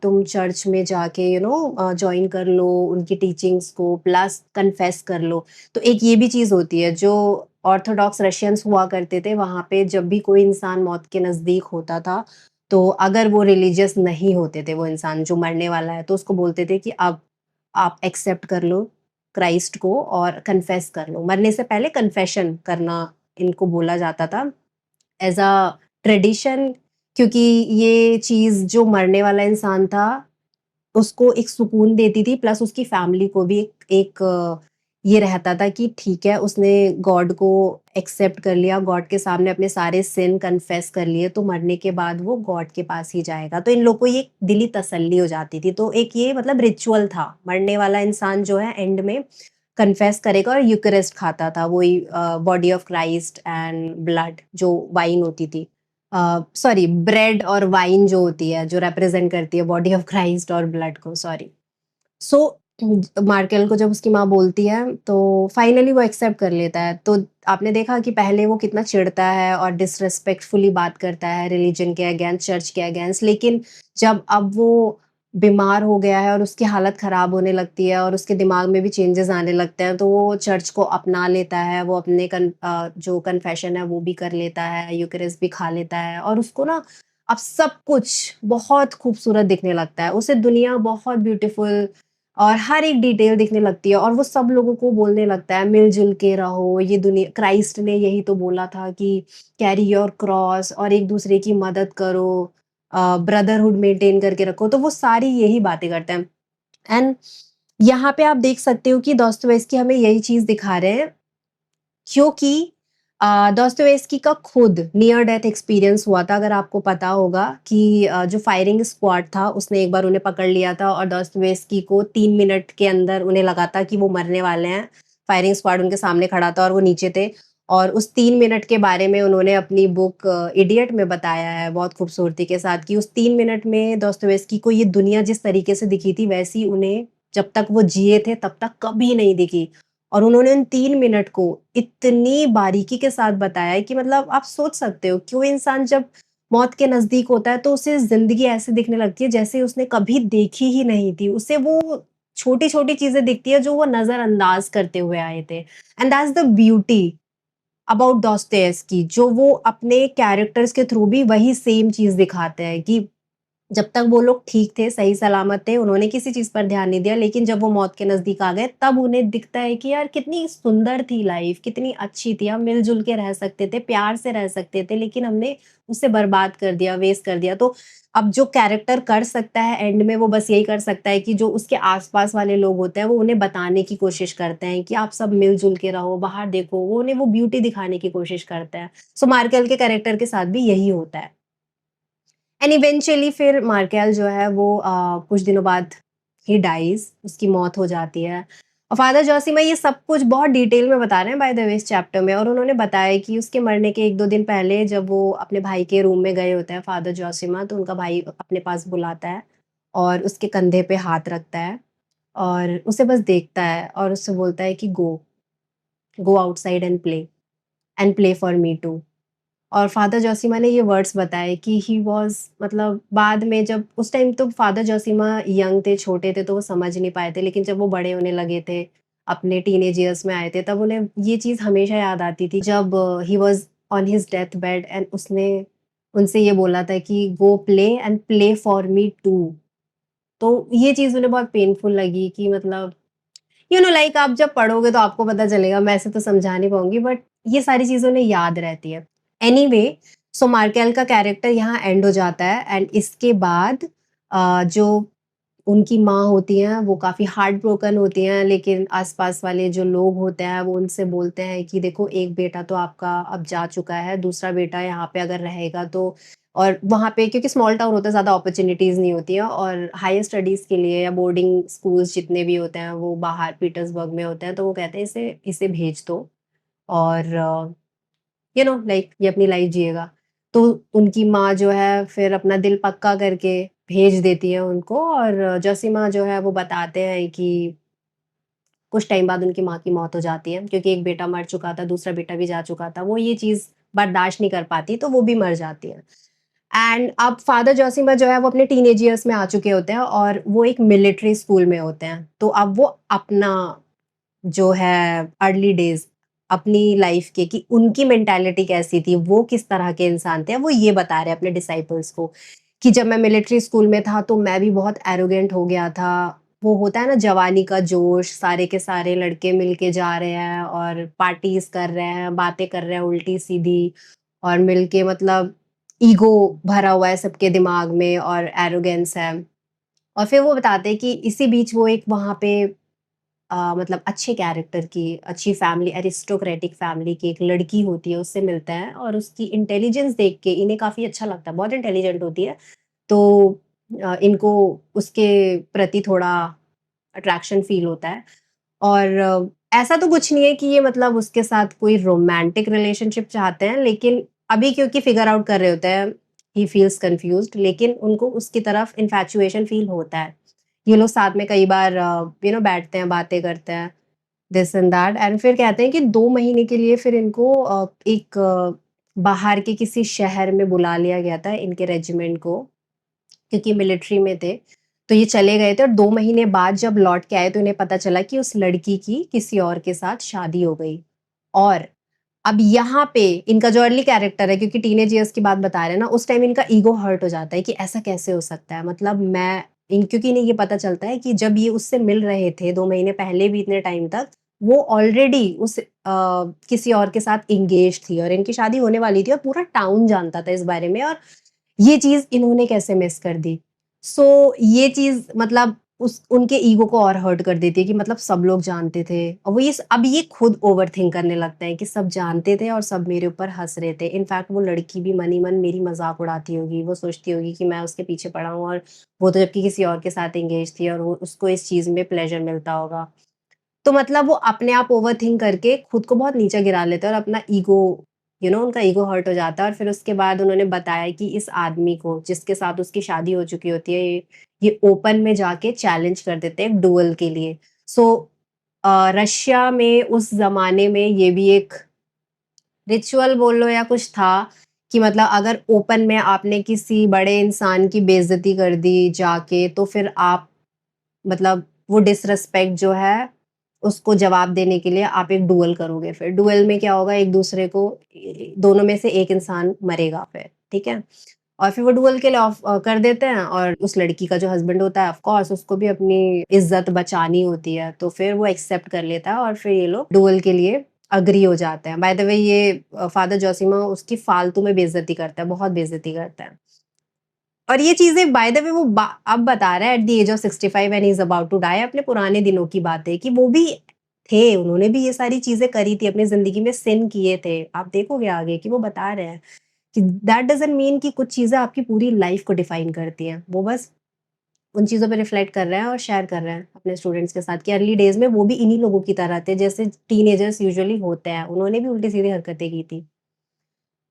तुम चर्च में जाके जॉइन कर लो उनकी टीचिंग्स को प्लस कन्फेस कर लो। तो एक ये भी चीज़ होती है जो ऑर्थोडॉक्स रशियंस हुआ करते थे वहाँ पे जब भी कोई इंसान मौत के नज़दीक होता था, तो अगर वो रिलिजियस नहीं होते थे वो इंसान जो मरने वाला है तो उसको बोलते थे कि अब आप एक्सेप्ट कर लो क्राइस्ट को और कन्फेस कर लो। मरने से पहले कन्फेशन करना इनको बोला जाता था एज़ अ ट्रेडिशन क्योंकि ये चीज़ जो मरने वाला इंसान था, उसको एक सुकून देती थी प्लस उसकी फैमिली को भी ये रहता था कि ठीक है उसने गॉड को एक्सेप्ट कर लिया, गॉड के सामने अपने सारे सिन कन्फेस कर लिए तो मरने के बाद वो गॉड के पास ही जाएगा। तो इन लोग को ये दिली तसल्ली हो जाती थी। तो एक ये मतलब रिचुअल था, मरने वाला इंसान जो है एंड में कन्फेस करेगा और यूकरिस्ट खाता था वही body of Christ and blood जो वाइन होती थी। सॉरी ब्रेड और वाइन जो होती है, जो रिप्रेज़ेंट करती है बॉडी ऑफ क्राइस्ट और ब्लड को सॉरी। सो मार्केल को जब उसकी माँ बोलती है, तो फाइनली वो एक्सेप्ट कर लेता है। तो आपने देखा कि पहले वो कितना चिढ़ता है और डिसरिस्पेक्टफुली बात करता है रिलिजन के अगेंस्ट, चर्च के अगेंस्ट, लेकिन जब अब वो बीमार हो गया है और उसकी हालत ख़राब होने लगती है और उसके दिमाग में भी चेंजेज़ आने लगते हैं, तो वो चर्च को अपना लेता है, वो अपने जो कन्फेशन है वो भी कर लेता है, यूकरिस्ट भी खा लेता है और उसको ना अब सब कुछ बहुत खूबसूरत दिखने लगता है। उसे दुनिया बहुत ब्यूटीफुल और हर एक डिटेल दिखने लगती है और वो सब लोगों को बोलने लगता है मिल-जुल के रहो, ये दुनिया क्राइस्ट ने यही तो बोला था कि कैरी योर क्रॉस और एक-दूसरे की मदद करो, ब्रदरहुड मेंटेन करके रखो, तो वो सारी यही बातें करते हैं। एंड यहाँ पे आप देख सकते हो कि दोस्तोयेव्स्की हमें यही चीज़ दिखा रहे हैं क्योंकि दोस्तोयेव्स्की का खुद नियर डेथ एक्सपीरियंस हुआ था अगर आपको पता होगा कि जो फायरिंग स्क्वाड था उसने एक बार उन्हें पकड़ लिया था और दोस्तोयेव्स्की को 3 मिनट के अंदर उन्हें लगा था कि वो मरने वाले हैं। फायरिंग स्क्वाड उनके सामने खड़ा था और वो नीचे थे और उस 3 मिनट के बारे में उन्होंने अपनी बुक इडियट में बताया है बहुत खूबसूरती के साथ कि उस 3 मिनट में दोस्तोयेव्स्की को ये दुनिया जिस तरीके से दिखी थी वैसी उन्हें जब तक वो जिए थे तब तक कभी नहीं दिखी। और उन्होंने उन 3 मिनट को इतनी बारीकी के साथ बताया है कि मतलब आप सोच सकते हो कि वो इंसान जब मौत के नज़दीक होता है तो उसे ज़िंदगी ऐसे दिखने लगती है जैसे उसने कभी देखी ही नहीं थी। उसे वो छोटी-छोटी चीज़ें दिखती है जो वो नज़रअंदाज करते हुए आए थे। And that's the beauty about Dostoevsky जो वो अपने कैरेक्टर्स के थ्रू भी वही सेम चीज़ दिखाते हैं कि जब तक वो लोग ठीक थे, सही सलामत थे, उन्होंने किसी चीज़ पर ध्यान नहीं दिया, लेकिन जब वो मौत के नज़दीक आ गए, तब उन्हें दिखता है कि यार कितनी सुंदर थी लाइफ़, कितनी अच्छी थी, हम मिल-जुल के रह सकते थे, प्यार से रह सकते थे, लेकिन हमने उसे बर्बाद कर दिया, वेस्ट कर दिया। तो अब जो कैरेक्टर कर सकता है एंड में वो बस यही कर सकता है कि जो उसके आस-पास वाले लोग होते हैं, वो उन्हें बताने की कोशिश करते हैं कि आप सब मिल-जुल के रहो, बाहर देखो, वो उन्हें वो ब्यूटी दिखाने की कोशिश करते हैं। सो मार्केल के कैरेक्टर के साथ भी यही होता है। एंड इवेंचुअली फिर मार्केल जो है वो कुछ दिनों बाद ही डाइज़, उसकी मौत हो जाती है। और फादर जोसिमा ये सब कुछ बहुत डिटेल में बता रहे हैं बाय द वे इस चैप्टर में और उन्होंने बताया कि उसके मरने के 1-2 दिन पहले जब वो अपने भाई के रूम में गए होते हैं फादर जोसिमा तो उनका भाई अपने पास बुलाता है और उसके कंधे पे हाथ रखता है और उसे बस देखता है और उससे बोलता है कि go outside and play for me too. और फादर जोसिमा ने ये वर्ड्स बताए कि ही वाज़ मतलब बाद में जब उस टाइम तो फादर जोसिमा यंग थे, छोटे थे तो वो समझ नहीं पाए थे, लेकिन जब वो बड़े होने लगे थे, अपने टीनेज ईयर्स में आए थे, तब उन्हें ये चीज़ हमेशा याद आती थी जब he was on his death bed and उसने उनसे ये बोला था कि go play and play for me too. तो ये चीज़ उन्हें बहुत पेनफुल लगी कि मतलब लाइक आप जब पढ़ोगे तो आपको पता चलेगा, मैं ऐसे तो समझा नहीं पाऊँगी बट ये सारी चीज़ें उन्हें याद रहती है। एनीवे सो मार्केल का कैरेक्टर यहाँ एंड हो जाता है एंड इसके बाद जो उनकी माँ होती हैं, वो काफ़ी हार्ट ब्रोकन होती हैं, लेकिन आस-पास वाले जो लोग होते हैं, वो उनसे बोलते हैं कि देखो एक बेटा तो आपका अब जा चुका है, दूसरा बेटा यहाँ पे अगर रहेगा तो और वहाँ पे क्योंकि स्मॉल टाउन होता है, ज़्यादा अपॉर्च्युनिटीज़ नहीं होती हैं और हायर स्टडीज़ के लिए या बोर्डिंग स्कूल्स जितने भी होते हैं, वो बाहर पीटर्सबर्ग में होते हैं, तो वो कहते हैं इसे इसे भेज दो और लाइक ये अपनी लाइफ जिएगा। तो उनकी माँ जो है फिर अपना दिल पक्का करके भेज देती है उनको और जोसीमा जो है वो बताते हैं कि कुछ टाइम बाद उनकी माँ की मौत हो जाती है क्योंकि एक बेटा मर चुका था, दूसरा बेटा भी जा चुका था। वो ये चीज़ बर्दाश्त नहीं कर पाती तो वो भी मर जाती है। एंड अब फादर जोसीमा जो है वो अपने टीनेज ईयर्स में आ चुके होते हैं और वो एक मिलिट्री स्कूल में होते हैं। तो अब वो अपना जो है अर्ली डेज़ अपनी लाइफ के कि उनकी मेंटालिटी कैसी थी, वो किस तरह के इंसान थे, वो ये बता रहे हैं अपने डिसाइपल्स को, कि जब मैं मिलिट्री स्कूल में था तो मैं भी बहुत एरोगेंट हो गया था। वो होता है ना जवानी का जोश, सारे के सारे लड़के मिलके जा रहे हैं और पार्टीज़ कर रहे हैं, बातें कर रहे हैं उल्टी-सीधी और मिलके मतलब ईगो भरा हुआ है सबके दिमाग में और एरोगेंस है। और फिर वो बताते हैं कि इसी बीच वो एक वहाँ पे मतलब अच्छे कैरेक्टर की, अच्छी फैमिली एरिस्टोक्रेटिक फैमिली की एक लड़की होती है, उससे मिलते हैं और उसकी इंटेलिजेंस देख के इन्हें काफ़ी अच्छा लगता है, बहुत इंटेलिजेंट होती है। तो इनको उसके प्रति थोड़ा अट्रैक्शन फ़ील होता है और ऐसा तो कुछ नहीं है कि ये मतलब उसके साथ कोई रोमांटिक रिलेशनशिप चाहते हैं, लेकिन अभी क्योंकि फिगर आउट कर रहे होते हैं, ही फील्स कन्फ्यूज़्ड लेकिन उनको उसकी तरफ इन्फैचुएशन फ़ील होता है। ये लोग साथ में कई बार बैठते हैं, बातें करते हैं, दिस एंड दैट एंड फिर कहते हैं कि 2 महीने के लिए फिर इनको एक बाहर के किसी शहर में बुला लिया गया था इनके रेजिमेंट को, क्योंकि मिलिट्री में थे। तो ये चले गए थे और 2 महीने बाद जब लौट के आए तो इन्हें पता चला कि उस लड़की की किसी और के साथ शादी हो गई। और अब यहाँ पे इनका जो अर्ली कैरेक्टर है क्योंकि टीनेज ईयर्स की बात बता रहे हैं ना, उस टाइम इनका ईगो हर्ट हो जाता है कि ऐसा कैसे हो सकता है? मतलब मैं इन क्योंकि इन्हें ये पता चलता है कि जब ये उससे मिल रहे थे 2 महीने पहले भी इतने टाइम तक, वो ऑलरेडी उस किसी और के साथ एंगेज्ड थी और इनकी शादी होने वाली थी और पूरा टाउन जानता था इस बारे में और ये चीज़ इन्होंने कैसे मिस कर दी। सो ये चीज़ मतलब उस उनके ईगो को और हर्ट कर देती है कि मतलब सब लोग जानते थे और वो अब ये खुद ओवरथिंक करने लगते हैं कि सब जानते थे और सब मेरे ऊपर हँस रहे थे। इनफैक्ट वो लड़की भी मन ही मन मेरी मज़ाक उड़ाती होगी, वो सोचती होगी कि मैं उसके पीछे पड़ा हूँ और वो तो जबकि किसी और के साथ एंगेज थी और वो उसको इस चीज़ में प्लेज़र मिलता होगा। तो मतलब वो अपने आप ओवरथिंक करके खुद को बहुत नीचे गिरा लेते हैं और अपना ईगो उनका ईगो हर्ट हो जाता है और फिर उसके बाद उन्होंने बताया कि इस आदमी को जिसके साथ उसकी शादी हो चुकी होती है ये ओपन में जाके चैलेंज कर देते हैं डुएल के लिए। सो रशिया में उस ज़माने में ये भी एक रिचुअल बोल लो या कुछ था कि मतलब अगर ओपन में आपने किसी बड़े इंसान की बेइज्जती कर दी जाके तो फिर आप मतलब वो डिसरिस्पेक्ट जो है, उसको जवाब देने के लिए आप एक डुएल करोगे फिर। डुएल में क्या होगा एक-दूसरे को दोनों में से एक इंसान मरेगा फिर, ठीक है? और फिर वो डुएल के लिए कर देते हैं और उस लड़की का जो हस्बैंड होता है ऑफ कोर्स उसको भी अपनी इज़्ज़त बचानी होती है, तो फिर वो एक्सेप्ट कर लेता है और फिर ये लोग डुएल के लिए एग्री हो जाते हैं। बाय द वे ये फादर जोसिमा उसकी फालतू में बेइज्जती करता है, बहुत बेइज्जती करता है। और ये चीज़ें बाय द वे वो अब बता रहा है at the age of 65 when he is about to die अपने पुराने दिनों की बात है कि वो भी थे, उन्होंने भी ये सारी चीज़ें करी थी, अपनी ज़िंदगी में सिन किए थे। आप देखोगे आगे कि वो बता रहे हैं कि दैट डज़न्ट मीन कि कुछ चीज़ें आपकी पूरी लाइफ़ को डिफाइन करती हैं। वो बस उन चीज़ों पे रिफ्लेक्ट कर रहे हैं और शेयर कर रहे हैं अपने स्टूडेंट्स के साथ कि अर्ली डेज़ में वो भी इन्हीं लोगों की तरह थे, जैसे टीनेजर्स यूजुअली होते हैं। उन्होंने भी उल्टी-सीधी हरकतें की थी।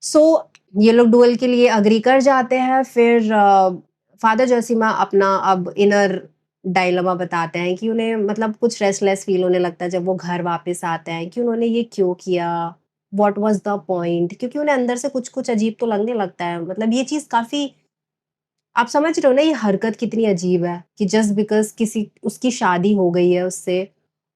सो ये लोग डुएल के लिए एग्री कर जाते हैं फिर फादर जोसिमा अपना अब इनर डायलेमा बताते हैं कि उन्हें मतलब कुछ रेस्टलेस फील होने लगता है जब वो घर वापस आते हैं कि उन्होंने ये क्यों किया? What was the point? क्योंकि उन्हें अंदर से कुछ-कुछ अजीब तो लगने लगता है। मतलब ये चीज़ काफ़ी आप समझ रहे हो ना ये हरकत कितनी अजीब है कि जस्ट बिकॉज़ किसी उसकी शादी हो गई है उससे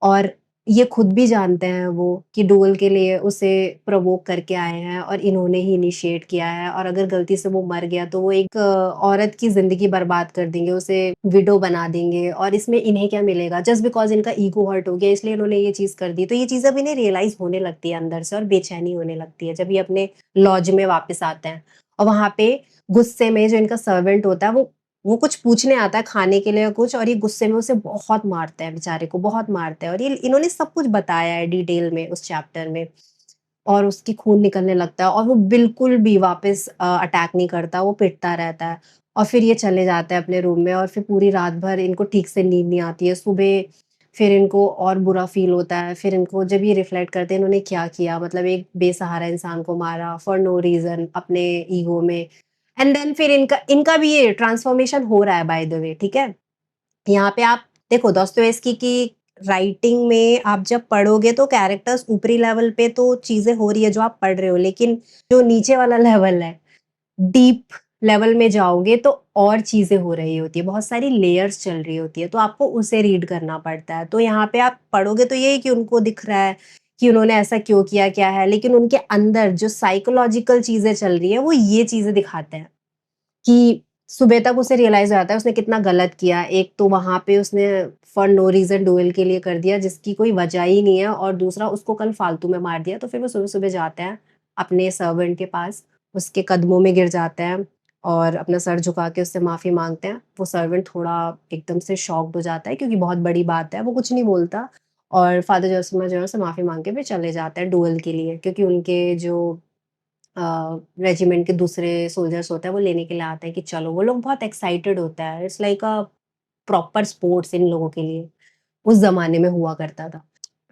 और ये खुद भी जानते हैं वो कि डुएल के लिए उसे प्रोवोक करके आए हैं और इन्होंने ही इनिशिएट किया है, और अगर गलती से वो मर गया तो वो एक औरत की ज़िंदगी बर्बाद कर देंगे, उसे विडो बना देंगे, और इसमें इन्हें क्या मिलेगा? जस्ट बिकॉज़ इनका ईगो हर्ट हो गया इसलिए इन्होंने ये चीज़ कर दी। तो ये चीज़ अब इन्हें रियलाइज़ होने लगती है अंदर से, और बेचैनी होने लगती है जब ये अपने लॉज में वापस आते हैं। और वहाँ पे गुस्से में जो इनका सर्वेंट होता है वो कुछ पूछने आता है खाने के लिए या कुछ, और ये गुस्से में उसे बहुत मारता है, बेचारे को बहुत मारता है, और ये इन्होंने सब कुछ बताया है डिटेल में उस चैप्टर में, और उसकी खून निकलने लगता है और वो बिल्कुल भी वापस अटैक नहीं करता, वो पिटता रहता है, और फिर ये चले जाते हैं अपने रूम में, और फिर पूरी रात भर इनको ठीक से नींद नहीं आती है। सुबह फिर इनको और बुरा फ़ील होता है, फिर इनको जब ये रिफ्लेक्ट करते हैं इन्होंने क्या किया, मतलब एक बेसहारा इंसान को मारा फॉर नो रीज़न अपने ईगो में। एंड देन फिर इनका इनका भी ये ट्रांसफॉर्मेशन हो रहा है बाय द वे, ठीक है? यहाँ पे आप देखो दोस्तोयेव्स्की की राइटिंग में आप जब पढ़ोगे तो कैरेक्टर्स ऊपरी लेवल पे तो चीज़ें हो रही है जो आप पढ़ रहे हो, लेकिन जो नीचे वाला लेवल है, डीप लेवल में जाओगे तो और चीज़ें हो रही होती है, बहुत सारी लेयर्स चल रही होती है, तो आपको उसे रीड करना पड़ता है। तो यहाँ पे आप पढ़ोगे तो ये है कि उनको दिख रहा है कि उन्होंने ऐसा क्यों किया, क्या है, लेकिन उनके अंदर जो साइकोलॉजिकल चीज़ें चल रही है, वो ये चीज़ें दिखाते हैं। कि सुबह तक उसे रियलाइज़ हो जाता है उसने कितना गलत किया। एक तो वहाँ पे उसने फॉर नो रीज़न डुएल के लिए कर दिया जिसकी कोई वजह ही नहीं है, और दूसरा उसको कल फालतू में मार दिया। तो फिर वो सुबह-सुबह जाते हैं अपने सर्वेंट के पास, उसके कदमों में गिर जाते हैं और अपना सर झुका के उससे माफ़ी माँगते हैं। वो सर्वेंट थोड़ा एकदम से शॉक्ड हो जाता है क्योंकि बहुत बड़ी बात है, वो कुछ नहीं बोलता, और फादर जोसिमा जो है उससे माफ़ी माँग के फिर चले जाते हैं डुएल के लिए, क्योंकि उनके जो रेजिमेंट के दूसरे सोल्जर्स होते हैं वो लेने के लिए आते हैं कि चलो, वो लोग बहुत एक्साइटेड होता है, it's like a proper sports in लोगों के लिए, उस ज़माने में हुआ करता था।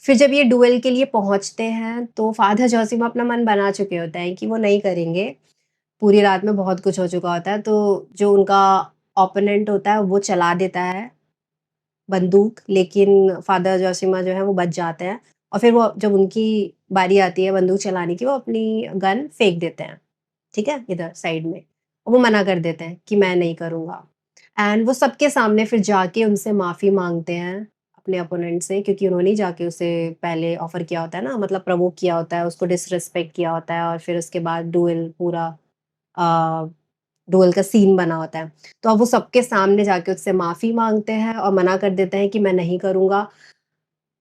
फिर जब ये डुएल के लिए पहुँचते हैं तो फादर जोसिमा अपना मन बना चुके होते हैं कि वो नहीं करेंगे, पूरी रात में बहुत कुछ हो चुका होता है, तो जो उनका ओपोनेंट होता है वो चला देता है बंदूक, लेकिन फादर जोसिमा जो है वो बच जाते हैं, और फिर वो जब उनकी बारी आती है बंदूक चलाने की, वो अपनी गन फेंक देते हैं। ठीक है? इधर साइड में। वो मना कर देते हैं कि मैं नहीं करूँगा, एंड वो सबके सामने फिर जाके उनसे माफ़ी माँगते हैं, अपने अपोनेंट से, क्योंकि उन्होंने ही जाके उसे पहले ऑफ़र किया होता है ना, मतलब प्रोवोक किया होता है, उसको डिसरिस्पेक्ट किया होता है, और फिर उसके बाद डुएल पूरा अ, डुएल का सीन बना होता है। तो अब वो सबके सामने जाके उससे माफ़ी माँगते हैं और मना कर देते हैं कि मैं नहीं करूँगा।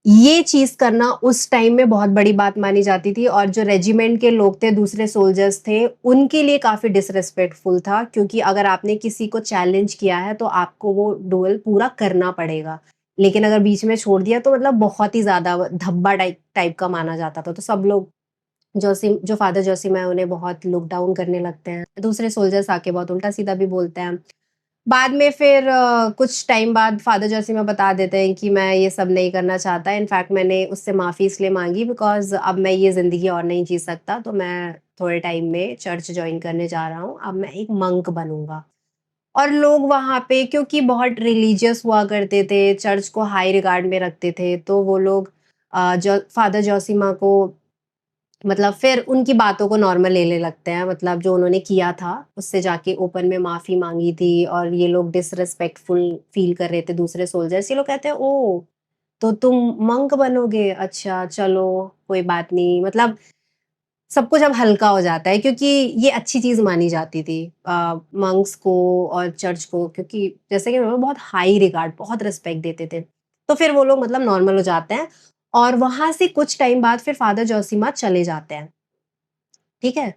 ये चीज़ करना उस टाइम में बहुत बड़ी बात मानी जाती थी, और जो रेजिमेंट के लोग थे, दूसरे सोल्जर्स थे, उनके लिए काफ़ी डिसरिस्पेक्टफुल था, क्योंकि अगर आपने किसी को चैलेंज किया है, तो आपको वो डुएल पूरा करना पड़ेगा। लेकिन अगर बीच में छोड़ दिया तो मतलब बहुत ही ज़्यादा धब्बा टाइप टाइप का माना जाता था। तो सब लोग जो फादर जोसिमा है उन्हें बहुत लुक डाउन करने लगते हैं। दूसरे सोल्जर्स आके बहुत उल्टा-सीधा भी बोलते हैं। बाद में फिर कुछ टाइम बाद फादर जोसिमा बता देते हैं कि मैं ये सब नहीं करना चाहता। इनफैक्ट मैंने उससे माफ़ी इसलिए माँगी बिकॉज़ अब मैं ये ज़िंदगी और नहीं जी सकता, तो मैं थोड़े टाइम में चर्च जॉइन करने जा रहा हूँ। अब मैं एक मंक बनूँगा। और लोग वहाँ पे क्योंकि बहुत रिलीजियस हुआ करते थे, चर्च को हाई रिगार्ड में रखते थे, तो वो लोग जो फादर जोसिमा को, मतलब फिर उनकी बातों को नॉर्मल लेने लगते हैं, मतलब जो उन्होंने किया था, उससे जाके ओपन में माफ़ी माँगी थी, और ये लोग डिसरिस्पेक्टफुल फ़ील कर रहे थे दूसरे सोल्जर्स। ये लोग कहते हैं, ओह! तो तुम मंक बनोगे? अच्छा, चलो, कोई बात नहीं। मतलब सब कुछ अब हल्का हो जाता है, क्योंकि ये अच्छी चीज़ मानी जाती थी मंक्स को और चर्च को, क्योंकि जैसे कि उन्होंने बहुत हाई रिगार्ड, बहुत रिस्पेक्ट देते थे। तो फिर वो लोग मतलब नॉर्मल हो जाते हैं, और वहाँ से कुछ टाइम बाद फिर फादर जोसिमा चले जाते हैं। ठीक है?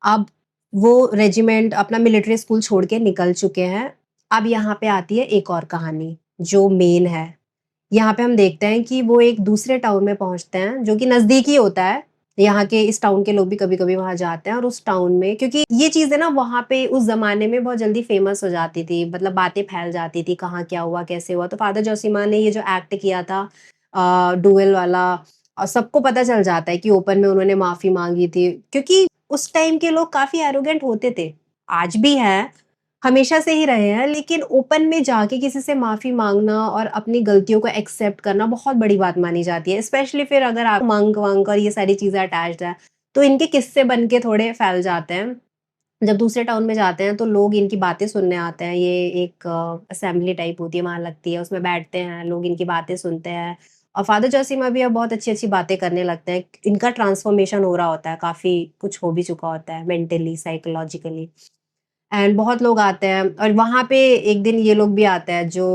अब वो रेजिमेंट अपना मिलिट्री स्कूल छोड़ के निकल चुके हैं। अब यहाँ पे आती है एक और कहानी, जो मेन है। यहाँ पे हम देखते हैं कि वो एक दूसरे टाउन में पहुँचते हैं, जो कि नज़दीक ही होता है। यहाँ के इस टाउन के लोग भी कभी-कभी वहाँ जाते हैं, और उस टाउन में, क्योंकि ये चीज़ें ना वहाँ पे उस ज़माने में बहुत जल्दी फ़ेमस हो जाती थी, मतलब बातें फैल जाती थी, कहाँ क्या हुआ, कैसे हुआ। तो फादर जोसिमा ने ये जो एक्ट किया था डुएल वाला, सबको पता चल जाता है कि ओपन में उन्होंने माफ़ी माँगी थी, क्योंकि उस टाइम के लोग काफ़ी एरोगेंट होते थे। आज भी हैं, हमेशा से ही रहे हैं, लेकिन ओपन में जाके किसी से माफ़ी माँगना और अपनी गलतियों को एक्सेप्ट करना बहुत बड़ी बात मानी जाती है। स्पेशली फिर अगर आप मंक-वंक और ये सारी चीज़ें अटैच्ड है, तो इनके किस्से बन के थोड़े फैल जाते हैं। जब दूसरे टाउन में जाते हैं तो लोग इनकी बातें सुनने आते हैं। ये एक असेंबली टाइप होती है, वहाँ लगती है, उसमें बैठते हैं, लोग इनकी बातें सुनते हैं, और फादर जोशीमा भी अब बहुत अच्छी-अच्छी बातें करने लगते हैं। इनका ट्रांसफॉर्मेशन हो रहा होता है, काफ़ी कुछ हो भी चुका होता है मेंटली, साइकोलॉजिकली। एंड बहुत लोग आते हैं और वहाँ पे एक दिन ये लोग भी आते हैं जो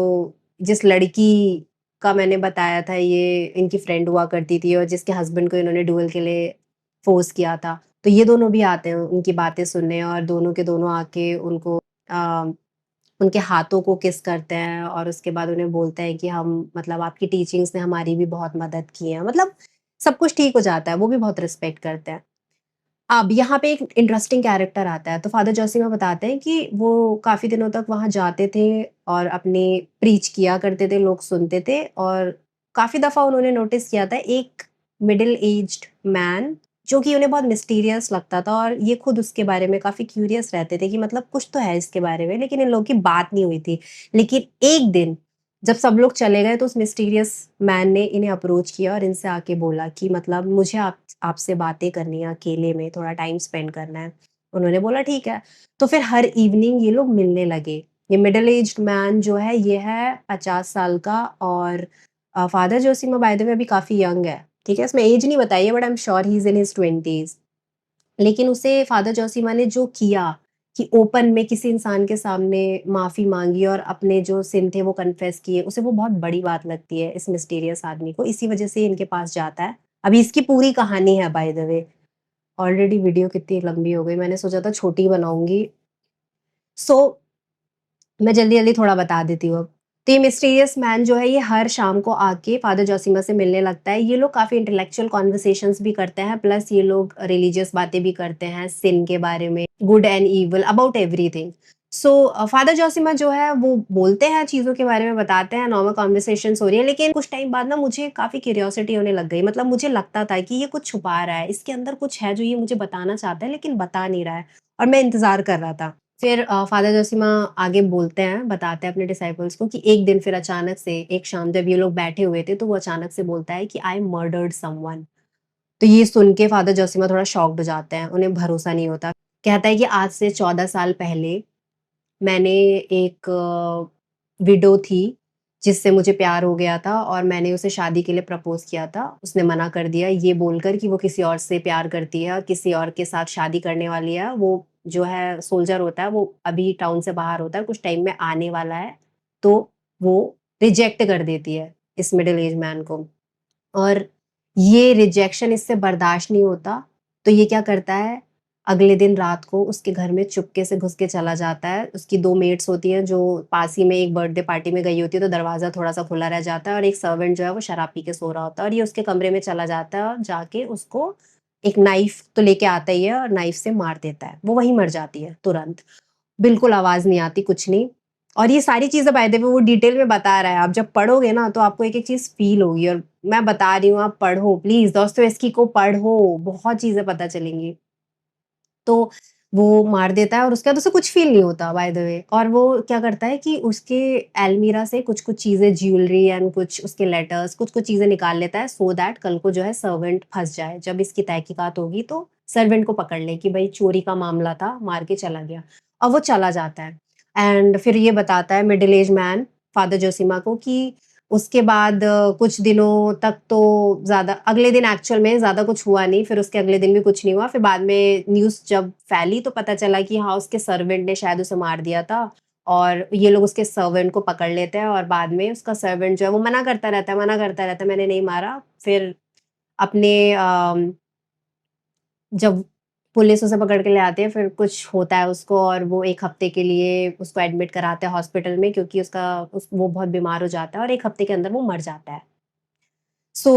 जिस लड़की का मैंने बताया था ये इनकी फ्रेंड हुआ करती थी और जिसके हस्बैंड को इन्होंने डुएल के लिए फ़ोर्स किया था। तो ये दोनों भी आते हैं उनकी बातें सुनने और दोनों के दोनों आके उनको उनके हाथों को किस करते हैं और उसके बाद उन्हें बोलते हैं कि हम मतलब आपकी टीचिंग्स ने हमारी भी बहुत मदद की है। मतलब सब कुछ ठीक हो जाता है, वो भी बहुत रिस्पेक्ट करते हैं। अब यहाँ पे एक इंटरेस्टिंग कैरेक्टर आता है, तो फादर जोशीमा बताते हैं कि वो काफ़ी दिनों तक वहाँ जाते थे और अपने प्रीच किया करते थे, लोग सुनते थे और काफ़ी दफ़ा उन्होंने नोटिस किया था एक मिडल एज्ड मैन जो कि उन्हें बहुत मिस्टीरियस लगता था और ये खुद उसके बारे में काफ़ी क्यूरियस रहते थे कि मतलब कुछ तो है इसके बारे में, लेकिन इन लोगों की बात नहीं हुई थी। लेकिन एक दिन जब सब लोग चले गए तो उस मिस्टीरियस मैन ने इन्हें अप्रोच किया और इनसे आके बोला कि मतलब मुझे आपसे बातें करनी है अकेले में, थोड़ा टाइम स्पेंड करना है। उन्होंने बोला ठीक है। तो फिर हर इवनिंग ये लोग मिलने लगे। ये मिडल एज्ड मैन जो है ये है 50 साल का और फादर जोशीमा बाय द वे अभी काफ़ी यंग है, ठीक है? इसमें एज नहीं बताई है but I am sure he is in his 20s। लेकिन उसे फादर जोशीमा ने जो किया कि ओपन में किसी इंसान के सामने माफ़ी माँगी और अपने जो सिन थे वो कन्फेस किए, उसे वो बहुत बड़ी बात लगती है इस मिस्टीरियस आदमी को, इसी वज़ह से इनके पास जाता है। अभी इसकी पूरी कहानी है by the way. Already video कितनी लंबी हो गई, मैंने सोचा था छोटी बनाऊँगी। सो मैं जल्दी-जल्दी थोड़ा बता देती हूँ अब। तो ये मिस्टीरियस मैन जो है ये हर शाम को आके फादर जोशीमा से मिलने लगता है। ये लोग काफ़ी इंटेलेक्चुअल कन्वर्सेशंस भी करते हैं, प्लस ये लोग रिलीजियस बातें भी करते हैं, सिन के बारे में, good and evil, about everything. So father Zosima जो है वो बोलते हैं चीज़ों के बारे में, बताते हैं, नॉर्मल कन्वर्सेशंस हो रही है, लेकिन कुछ टाइम बाद ना मुझे काफ़ी क्यूरियोसिटी होने लग गई। मतलब मुझे लगता था कि ये कुछ छुपा रहा है, इसके अंदर कुछ है जो ये मुझे बताना चाहता है लेकिन बता नहीं रहा है और मैं इंतज़ार कर रहा था। फिर फादर जोशीमा आगे बोलते हैं, बताते हैं अपने डिसाइपल्स को कि एक दिन फिर अचानक से एक शाम जब ये लोग बैठे हुए थे, तो वो अचानक से बोलता है कि आई मर्डर्ड समवन। तो ये सुन के फादर जोशीमा थोड़ा शॉक्ड हो जाते हैं, उन्हें भरोसा नहीं होता। कहता है कि आज से 14 साल पहले मैंने एक विडो थी, जिससे मुझे प्यार हो गया था और मैंने उसे शादी के लिए प्रपोज़ किया था। उसने मना कर दिया ये बोलकर कि वो किसी और से प्यार करती है और किसी और के साथ शादी करने वाली है। वो जो है सोल्जर होता है, वो अभी टाउन से बाहर होता है, कुछ टाइम में आने वाला है। तो वो रिजेक्ट कर देती है इस मिडल एज मैन को। और ये रिजेक्शन इससे बर्दाश्त नहीं होता, तो ये क्या करता है, अगले दिन रात को उसके घर में चुपके से घुस के चला जाता है। उसकी 2 मेट्स होती हैं जो पास ही में एक बर्थडे पार्टी में गई होती है, तो दरवाज़ा थोड़ा-सा खुला रह जाता है और एक सर्वेंट जो है वो शराब पी के सो रहा होता है और ये उसके कमरे में चला जाता है और जाके उसको एक नाइफ़ तो लेके आता ही है और नाइफ़ से मार देता है। वो वहीं मर जाती है तुरंत। बिल्कुल आवाज़ नहीं आती, कुछ नहीं। और ये सारी चीज़ें बाय द वे वो डिटेल में बता रहा है। आप जब पढ़ोगे ना तो आपको एक-एक चीज़ फ़ील होगी और मैं बता रही हूँ आप पढ़ो प्लीज़ दोस्तोयेव्स्की को पढ़ो, बहुत चीज़ें पता चलेंगी। तो वो मार देता है और उसके बाद उसे कुछ फ़ील नहीं होता बाय द वे और वो क्या करता है कि उसके अलमीरा से कुछ-कुछ चीज़ें ज्वेलरी एंड कुछ उसके लेटर्स, कुछ-कुछ चीज़ें निकाल लेता है सो दैट कल को जो है सर्वेंट फँस जाए। जब इसकी तहकीकात होगी तो सर्वेंट को पकड़ ले कि भई चोरी का मामला था, मार के चला गया। और वो चला जाता है एंड फिर ये बताता है मिडल एज मैन फादर जोशीमा को कि उसके बाद कुछ दिनों तक तो ज़्यादा अगले दिन एक्चुअल में ज़्यादा कुछ हुआ नहीं, फिर उसके अगले दिन भी कुछ नहीं हुआ। फिर बाद में न्यूज़ जब फैली तो पता चला कि हाँ, उसके सर्वेंट ने शायद उसे मार दिया था और ये लोग उसके सर्वेंट को पकड़ लेते हैं और बाद में उसका सर्वेंट जो है वो मना करता रहता है, मैंने नहीं मारा। फिर अपने जब पुलिस उसे पकड़ के ले आती है, फिर कुछ होता है उसको और वो 1 हफ्ते के लिए उसको एडमिट कराते हैं हॉस्पिटल में क्योंकि वो बहुत बीमार हो जाता है और 1 हफ्ते के अंदर वो मर जाता है। सो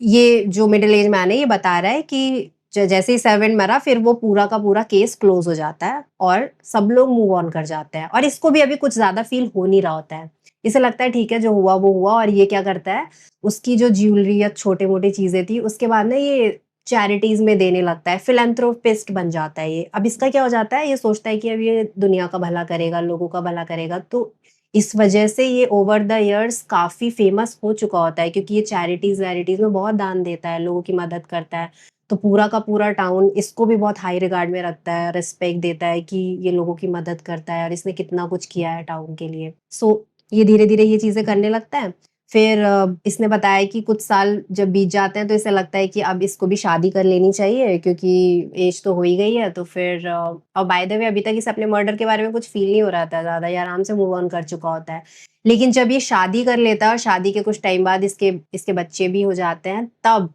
ये जो मिडल एज मैन है ये बता रहा है कि जैसे ही सर्वेंट मरा फिर वो पूरा का पूरा केस क्लोज़ हो जाता है और सब लोग मूव ऑन कर जाते हैं और इसको भी अभी कुछ ज़्यादा फ़ील हो नहीं रहा होता है। इसे लगता है ठीक है जो हुआ वो हुआ और ये क्या करता है, उसकी जो ज्वेलरी या छोटे-मोटे चीज़ें थी उसके बाद ना ये चैरिटीज़ में देने लगता है, फिलैंथ्रोपिस्ट बन जाता है ये। अब इसका क्या हो जाता है, ये सोचता है कि अब ये दुनिया का भला करेगा, लोगों का भला करेगा तो इस वजह से ये ओवर द इयर्स काफ़ी फ़ेमस हो चुका होता है क्योंकि ये चैरिटीज़-वैरिटीज़ में बहुत दान देता है, लोगों की मदद करता है। तो पूरा का पूरा टाउन इसको भी बहुत हाई रिगार्ड में रखता है, रिस्पेक्ट देता है कि ये लोगों की मदद करता है और इसने कितना कुछ किया है टाउन के लिए। सो ये धीरे-धीरे ये चीज़ें करने लगता है। फिर इसने बताया कि कुछ साल जब बीत जाते हैं तो इसे लगता है कि अब इसको भी शादी कर लेनी चाहिए क्योंकि एज तो हो ही गई है। तो फिर और बाय द वे अभी तक इसे अपने मर्डर के बारे में कुछ फ़ील नहीं हो रहा था ज़्यादा, ये आराम से मूव ऑन कर चुका होता है। लेकिन जब ये शादी कर लेता है और शादी के कुछ टाइम बाद इसके इसके बच्चे भी हो जाते हैं, तब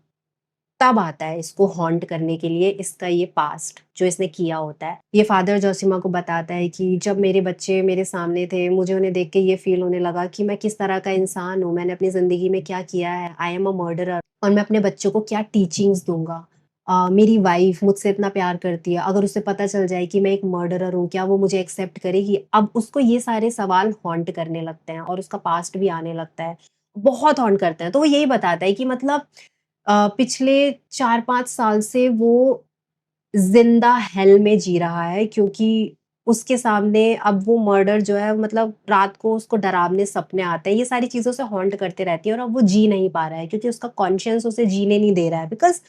आता है इसको हॉन्ट करने के लिए इसका ये पास्ट जो इसने किया होता है। ये फादर जोशीमा को बताता है कि जब मेरे बच्चे मेरे सामने थे, मुझे उन्हें देख के ये फ़ील होने लगा कि मैं किस तरह का इंसान हूँ, मैंने अपनी ज़िंदगी में क्या किया है, आई एम अ मर्डरर और मैं अपने बच्चों को क्या टीचिंग्स दूँगा। मेरी वाइफ़ मुझसे इतना प्यार करती है, अगर उसे पता चल जाए कि मैं एक मर्डरर हूँ, क्या वो मुझे एक्सेप्ट करेगी? अब उसको ये सारे सवाल हॉन्ट करने लगते हैं और उसका पास्ट भी आने लगता है। बहुत हॉन्ट करते हैं, तो वो यही बताता है कि मतलब पिछले 4-5 साल से वो ज़िंदा हेल में जी रहा है क्योंकि उसके सामने अब वो मर्डर जो है मतलब रात को उसको डरावने सपने आते हैं, ये सारी चीज़ें उसे हॉन्ट करते रहती है और अब वो जी नहीं पा रहा है क्योंकि उसका कॉन्शियस उसे जीने नहीं दे रहा है बिकॉज़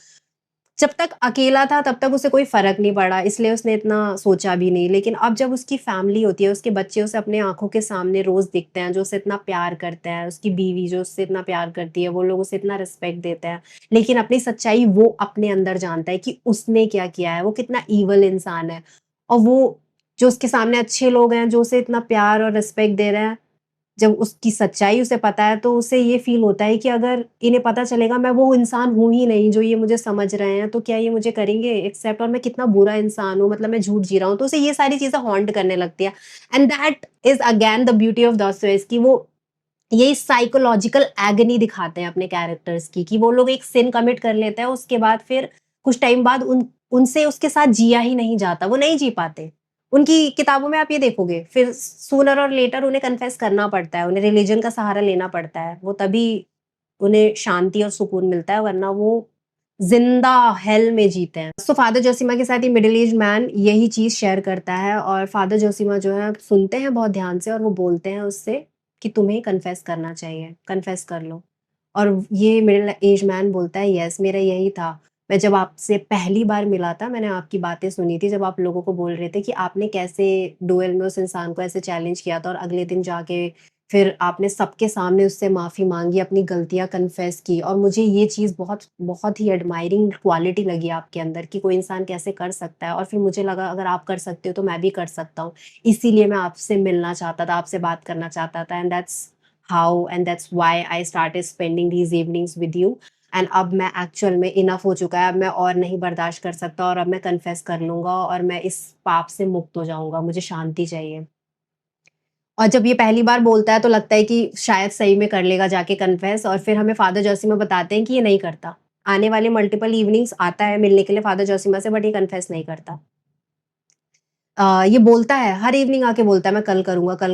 जब तक अकेला था तब तक उसे कोई फ़र्क नहीं पड़ा, इसलिए उसने इतना सोचा भी नहीं। लेकिन अब जब उसकी फ़ैमिली होती है, उसके बच्चे उसे अपनी आँखों के सामने रोज़ दिखते हैं, जो उसे इतना प्यार करते हैं, उसकी बीवी जो उससे इतना प्यार करती है, वो लोग उसे इतना रिस्पेक्ट देते हैं। लेकिन अपनी सच्चाई वो अपने अंदर जानता है कि उसने क्या किया है, वो कितना इविल इंसान है। और वो जो उसके सामने अच्छे लोग हैं, जो उसे इतना प्यार और रिस्पेक्ट दे रहे हैं, जब उसकी सच्चाई उसे पता है तो उसे ये फ़ील होता है कि अगर इन्हें पता चलेगा मैं वो इंसान हूँ ही नहीं जो ये मुझे समझ रहे हैं, तो क्या ये मुझे करेंगे एक्सेप्ट और मैं कितना बुरा इंसान हूँ, मतलब मैं झूठ जी रहा हूँ। तो उसे ये सारी चीज़ें हॉन्ट करने लगती है and that is again the beauty of Dostoevsky वो ये साइकोलॉजिकल एगनी दिखाते हैं अपने कैरेक्टर्स की कि वो लोग एक सिन कमिट कर लेते हैं, उसके बाद फिर कुछ टाइम बाद उनसे उसके साथ जिया ही नहीं जाता, वो नहीं जी पाते। उनकी किताबों में आप ये देखोगे, फिर सूनर और लेटर उन्हें कन्फेस करना पड़ता है, उन्हें रिलिजन का सहारा लेना पड़ता है, वो तभी उन्हें शांति और सुकून मिलता है, वरना वो ज़िंदा हेल में जीते हैं। सो फादर जोशीमा के साथ ये मिडल एज्ड मैन यही चीज़ शेयर करता है और फादर जोशीमा जो है सुनते हैं बहुत ध्यान से और वो बोलते हैं उससे कि तुम्हें कन्फेस करना चाहिए, कन्फेस कर लो। और ये मिडल एज मैन बोलता है यस मेरा यही था। मैं जब आपसे पहली बार मिला था मैंने आपकी बातें सुनी थी जब आप लोगों को बोल रहे थे कि आपने कैसे डुएल में उस इंसान को ऐसे चैलेंज किया था और अगले दिन जाके फिर आपने सबके सामने उससे माफ़ी माँगी, अपनी गलतियाँ कन्फेस की और मुझे ये चीज़ बहुत बहुत ही एडमायरिंग क्वालिटी लगी आपके अंदर कि कोई इंसान कैसे कर सकता है और फिर मुझे लगा अगर आप कर सकते हो तो मैं भी कर सकता हूँ। इसीलिए मैं आपसे मिलना चाहता था, आपसे बात करना चाहता था and that's why I started spending these evenings with you and अब मैं एक्चुअल में इनफ हो चुका है, अब मैं और नहीं बर्दाश्त कर सकता और अब मैं कन्फेस कर लूँगा और मैं इस पाप से मुक्त हो जाऊँगा, मुझे शांति चाहिए। और जब ये पहली बार बोलता है तो लगता है कि शायद सही में कर लेगा जाके कन्फेस और फिर हमें फादर जोशीमा बताते हैं कि ये नहीं करता। आने वाले मल्टीपल इवनिंग्स आता है मिलने के लिए फादर जोशीमा से बट ये कन्फेस नहीं करता। ये बोलता है, हर इवनिंग आके बोलता है मैं कल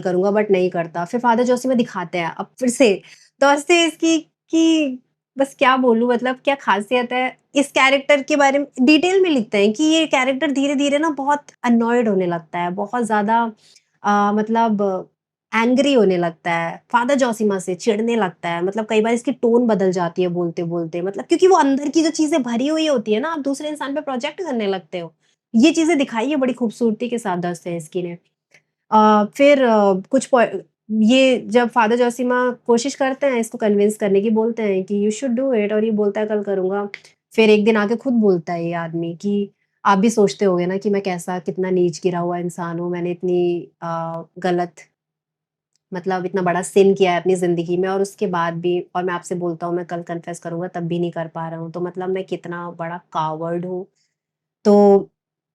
करूँगा बट नहीं करता। फिर फादर जोशीमा दिखाते हैं अब फिर से दोस्तोयेव्स्की कि बस क्या बोलूँ मतलब क्या ख़ासियत है, इस कैरेक्टर के बारे में डिटेल में लिखते हैं कि ये कैरेक्टर धीरे-धीरे ना बहुत अननॉयड होने लगता है, बहुत ज़्यादा मतलब एंग्री होने लगता है, फादर जोशीमा से चिढ़ने लगता है, मतलब कई बार इसकी टोन बदल जाती है बोलते-बोलते मतलब क्योंकि वो अंदर की जो चीज़ें भरी हुई होती है ना, आप दूसरे इंसान पे प्रोजेक्ट करने लगते हो। ये चीज़ें दिखाई है बड़ी खूबसूरती के साथ दोस्तोयेव्स्की ने। फिर कुछ ये जब फादर जोशीमा कोशिश करते हैं इसको कन्विंस करने की, बोलते हैं कि यू शुड डू इट और ये बोलता है कल करूँगा। फिर एक दिन आके खुद बोलता है ये आदमी कि आप भी सोचते होंगे ना कि मैं कैसा कितना नीच गिरा हुआ इंसान हूँ, मैंने इतनी गलत मतलब इतना बड़ा सिन किया है अपनी ज़िंदगी में और उसके बाद भी और मैं आपसे बोलता हूँ मैं कल कन्फेस करूँगा तब भी नहीं कर पा रहा हूँ, तो मतलब मैं कितना बड़ा कावर्ड हूँ। तो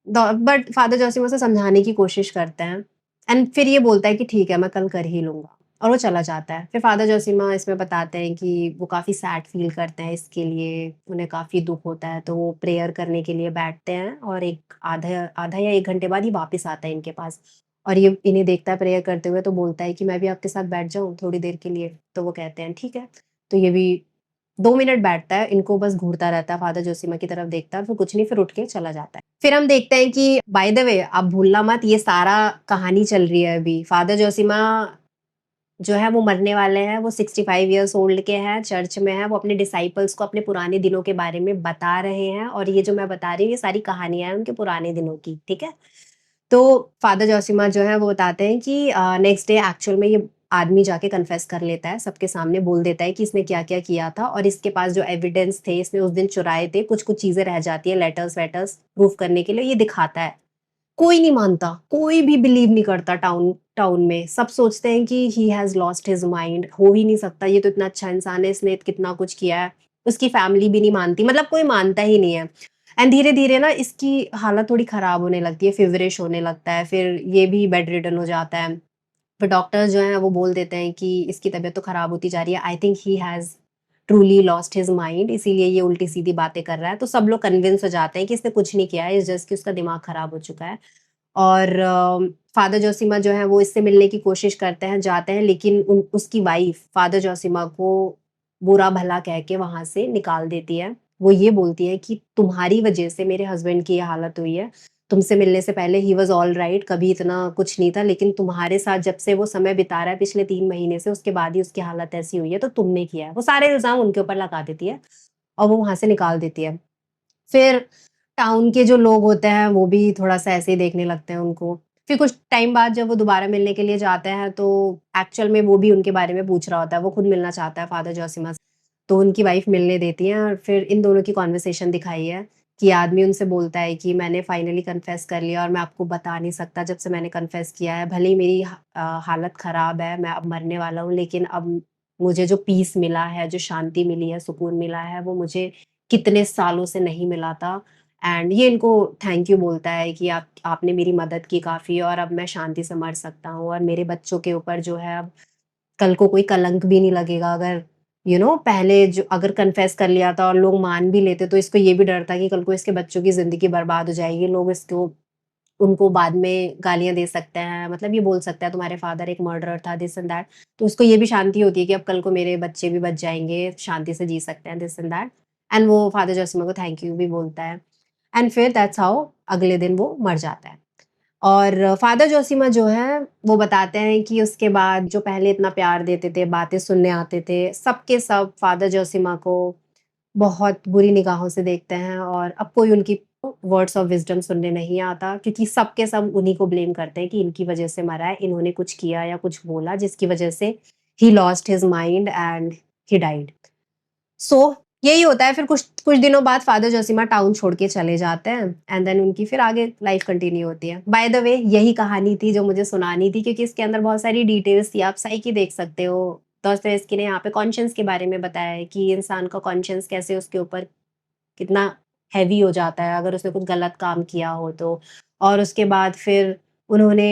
बट फादर जोशीमा उसे समझाने की कोशिश करते हैं एंड फिर ये बोलता है कि ठीक है मैं कल कर ही लूँगा और वो चला जाता है। फिर फादर जोशीमा इसमें बताते हैं कि वो काफ़ी सैड फ़ील करते हैं इसके लिए, उन्हें काफ़ी दुःख होता है तो वो प्रेयर करने के लिए बैठते हैं और एक आधा आधा या 1 घंटे बाद ही वापस आता है इनके पास और ये इन्हें देखता है प्रेयर करते हुए तो बोलता है कि मैं भी आपके साथ बैठ जाऊँ थोड़ी देर के लिए? तो वो कहते हैं ठीक है। तो ये भी 2 मिनट बैठता है, इनको बस घूरता रहता है, फादर जोशीमा की तरफ देखता है और फिर कुछ नहीं, फिर उठ के चला जाता है। फिर हम देखते हैं कि बाय द वे आप भूलना मत ये सारा कहानी चल रही है अभी। फादर जोशीमा जो है वो मरने वाले हैं, वो 65 इयर्स ओल्ड के हैं, चर्च में हैं, वो अपने डिसाइपल्स को अपने पुराने दिनों के बारे में बता रहे हैं और ये जो मैं बता रही हूँ, ये सारी कहानियाँ हैं उनके पुराने दिनों की, ठीक है? तो फादर जोशीमा जो है वो बताते हैं कि नेक्स्ट डे एक्चुअल में ये आदमी जाके कन्फेस कर लेता है, सबके सामने बोल देता है कि इसने क्या-क्या किया था और इसके पास जो एविडेंस थे, इसने उस दिन चुराए थे, कुछ-कुछ चीज़ें रह जाती हैं, लेटर्स-वेटर्स प्रूफ करने के लिए, ये दिखाता है। कोई नहीं मानता, कोई भी बिलीव नहीं करता टाउन टाउन में। सब सोचते हैं कि he has lost his mind, हो ही नहीं सकता, ये तो इतना अच्छा इंसान है, इसने कितना कुछ किया है। उसकी फैमिली भी नहीं मानती, मतलब कोई मानता ही नहीं है। एंड धीरे-धीरे ना इसकी हालत थोड़ी खराब होने लगती है, फ़ीवरिश होने लगता है, फिर ये भी बेड रिडन हो जाता है। फिर डॉक्टर जो हैं वो बोल देते हैं कि इसकी तबीयत तो खराब होती जा रही है। I think he has truly lost his mind, इसीलिए ये उल्टी-सीधी बातें कर रहा है। तो सब लोग कन्विंस हो जाते हैं कि इसने कुछ नहीं किया है, इट्स जस्ट कि उसका दिमाग खराब हो चुका है। और फादर जोशीमा जो है वो इससे मिलने की कोशिश करते हैं, जाते हैं, लेकिन उसकी वाइफ़ फादर जोशीमा को बुरा-भला कह के वहाँ से निकाल देती है। वो ये बोलती है कि तुम्हारी वज़ह से मेरे हस्बैंड की ये हालत हुई है। तुमसे मिलने से पहले ही वाज़ ऑलराइट, कभी इतना कुछ नहीं था, लेकिन तुम्हारे साथ जब से वो समय बिता रहा है पिछले 3 महीने से, उसके बाद ही उसकी हालत ऐसी हुई है, तो तुमने किया है। वो सारे इल्ज़ाम उनके ऊपर लगा देती है और वो वहाँ से निकाल देती है। फिर टाउन के जो लोग होते हैं वो भी थोड़ा-सा ऐसे ही देखने लगते हैं उनको। फिर कुछ टाइम बाद जब वो दोबारा मिलने के लिए जाते हैं तो एक्चुअल में वो भी उनके बारे में पूछ रहा होता है, वो खुद मिलना चाहता है फादर जोसिमा से। तो उनकी वाइफ़ मिलने देती है और फिर इन दोनों की कन्वर्सेशन दिखाई है कि आदमी उनसे बोलता है कि मैंने फाइनली कन्फेस कर लिया और मैं आपको बता नहीं सकता जब से मैंने कन्फेस किया है, भले ही मेरी हालत ख़राब है, मैं अब मरने वाला हूँ, लेकिन अब मुझे जो पीस मिला है, जो शांति मिली है, सुकून मिला है, वो मुझे कितने सालों से नहीं मिला था। एंड ये इनको थैंक यू बोलता है कि आपने मेरी मदद की काफ़ी और अब मैं शांति से मर सकता हूँ और मेरे बच्चों के ऊपर जो है अब कल को कोई कलंक भी नहीं लगेगा। अगर पहले जो अगर कन्फेस कर लिया था और लोग मान भी लेते तो इसको ये भी डर था कि कल को इसके बच्चों की ज़िंदगी बर्बाद हो जाएगी। लोग इसको उनको बाद में गालियाँ दे सकते हैं, मतलब ये बोल सकता है तुम्हारे फादर एक मर्डरर था, दिस एंड दैट। तो उसको ये भी शांति होती है कि अब कल को मेरे बच्चे भी बच जाएँगे, शांति से जी सकते हैं, दिस एंड दैट। एंड वो फादर जोसिमा को थैंक यू भी बोलता है। एंड फिर दैट्स हाउ अगले दिन वो मर जाता है। और फादर जोशीमा जो हैं, वो बताते हैं कि उसके बाद जो पहले इतना प्यार देते थे, बातें सुनने आते थे, सब के सब फादर जोशीमा को बहुत बुरी निगाहों से देखते हैं और अब कोई उनकी वर्ड्स ऑफ विज़डम सुनने नहीं आता क्योंकि सब के सब उन्हीं को ब्लेम करते हैं कि इनकी वज़ह से मरा है, इन्होंने कुछ किया या कुछ बोला जिसकी वज़ह से he lost his mind and he died. So यही होता है, फिर कुछ कुछ दिनों बाद फादर जोशीमा टाउन छोड़ के चले जाते हैं एंड देन उनकी फिर आगे लाइफ कंटिन्यू होती है। बाय द वे यही कहानी थी जो मुझे सुनानी थी क्योंकि इसके अंदर बहुत सारी डिटेल्स थी, आप साइकी देख सकते हो। दोस्तोयेव्स्की ने यहाँ पे कॉन्शियस के बारे में बताया है कि इंसान का कॉन्शियस कैसे उसके ऊपर कितना हेवी हो जाता है अगर उसने कुछ गलत काम किया हो तो। और उसके बाद फिर उन्होंने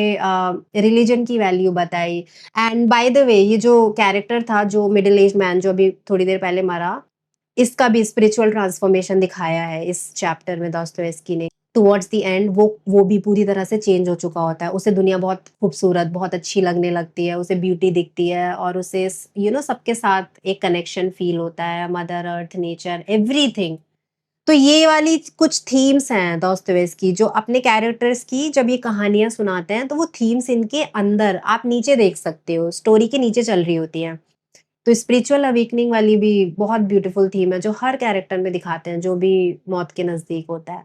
रिलिजन की वैल्यू बताई। एंड बाय द वे ये जो कैरेक्टर था, जो मिडल एज्ड मैन जो अभी थोड़ी देर पहले मरा, इसका भी स्पिरिचुअल ट्रांसफॉर्मेशन दिखाया है इस चैप्टर में दोस्तोयेव्स्की ने। टुवर्ड्स द एंड वो भी पूरी तरह से चेंज हो चुका होता है। उसे दुनिया बहुत खूबसूरत, बहुत अच्छी लगने लगती है, उसे ब्यूटी दिखती है और उसे सबके साथ एक कनेक्शन फ़ील होता है, मदर अर्थ, नेचर, एवरीथिंग। तो ये वाली कुछ थीम्स हैं दोस्तोयेव्स्की जो अपने कैरेक्टर्स की जब ये कहानियाँ सुनाते हैं, तो वो थीम्स इनके अंदर आप नीचे देख सकते हो, स्टोरी के नीचे चल रही होती हैं। तो स्पिरिचुअल अवेकनिंग वाली भी बहुत ब्यूटीफुल थीम है, जो हर कैरेक्टर में दिखाते हैं, जो भी मौत के नज़दीक होता है।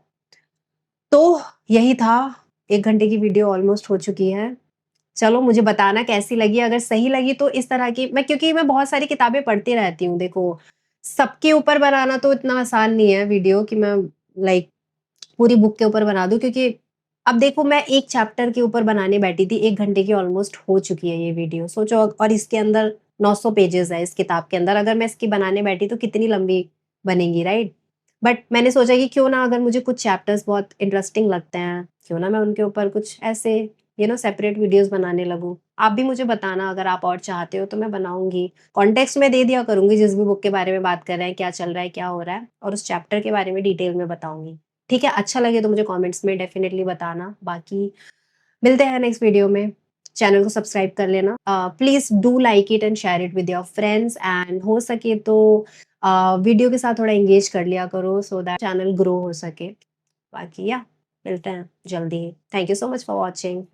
तो यही था, 1 घंटे की वीडियो ऑलमोस्ट हो चुकी है। चलो मुझे बताना कैसी लगी, अगर सही लगी तो इस तरह की क्योंकि मैं बहुत सारी किताबें पढ़ती रहती हूँ, देखो, सबके ऊपर बनाना तो इतना आसान नहीं है वीडियो कि मैं लाइक पूरी बुक के ऊपर बना दूँ क्योंकि अब देखो मैं एक चैप्टर के ऊपर बनाने बैठी थी, 1 घंटे की ऑलमोस्ट हो चुकी है ये वीडियो। सोचो और इसके अंदर 900 पेजेज़ है इस किताब के अंदर, अगर मैं इसकी बनाने बैठी तो कितनी लंबी बनेगी, राइट? बट मैंने सोचा कि क्यों ना अगर मुझे कुछ चैप्टर्स बहुत इंटरेस्टिंग लगते हैं, क्यों ना मैं उनके ऊपर कुछ ऐसे सेपरेट वीडियोज़ बनाने लगूँ। आप भी मुझे बताना अगर आप और चाहते हो तो मैं बनाऊँगी। कॉन्टेक्स्ट मैं दे दिया करूँगी जिस भी बुक के बारे में बात कर रहे हैं, क्या चल रहा है, क्या हो रहा है और उस चैप्टर के बारे में डिटेल में बताऊँगी। ठीक है? अच्छा लगे तो मुझे कमेंट्स में डेफिनिटली बताना। बाकी मिलते हैं नेक्स्ट वीडियो में। चैनल को सब्सक्राइब कर लेना। Please do like it and share it with your friends and हो सके तो वीडियो के साथ थोड़ा एंगेज कर लिया करो सो दैट चैनल ग्रो हो सके। बाकी या मिलते हैं जल्दी ही। Thank you so much for watching.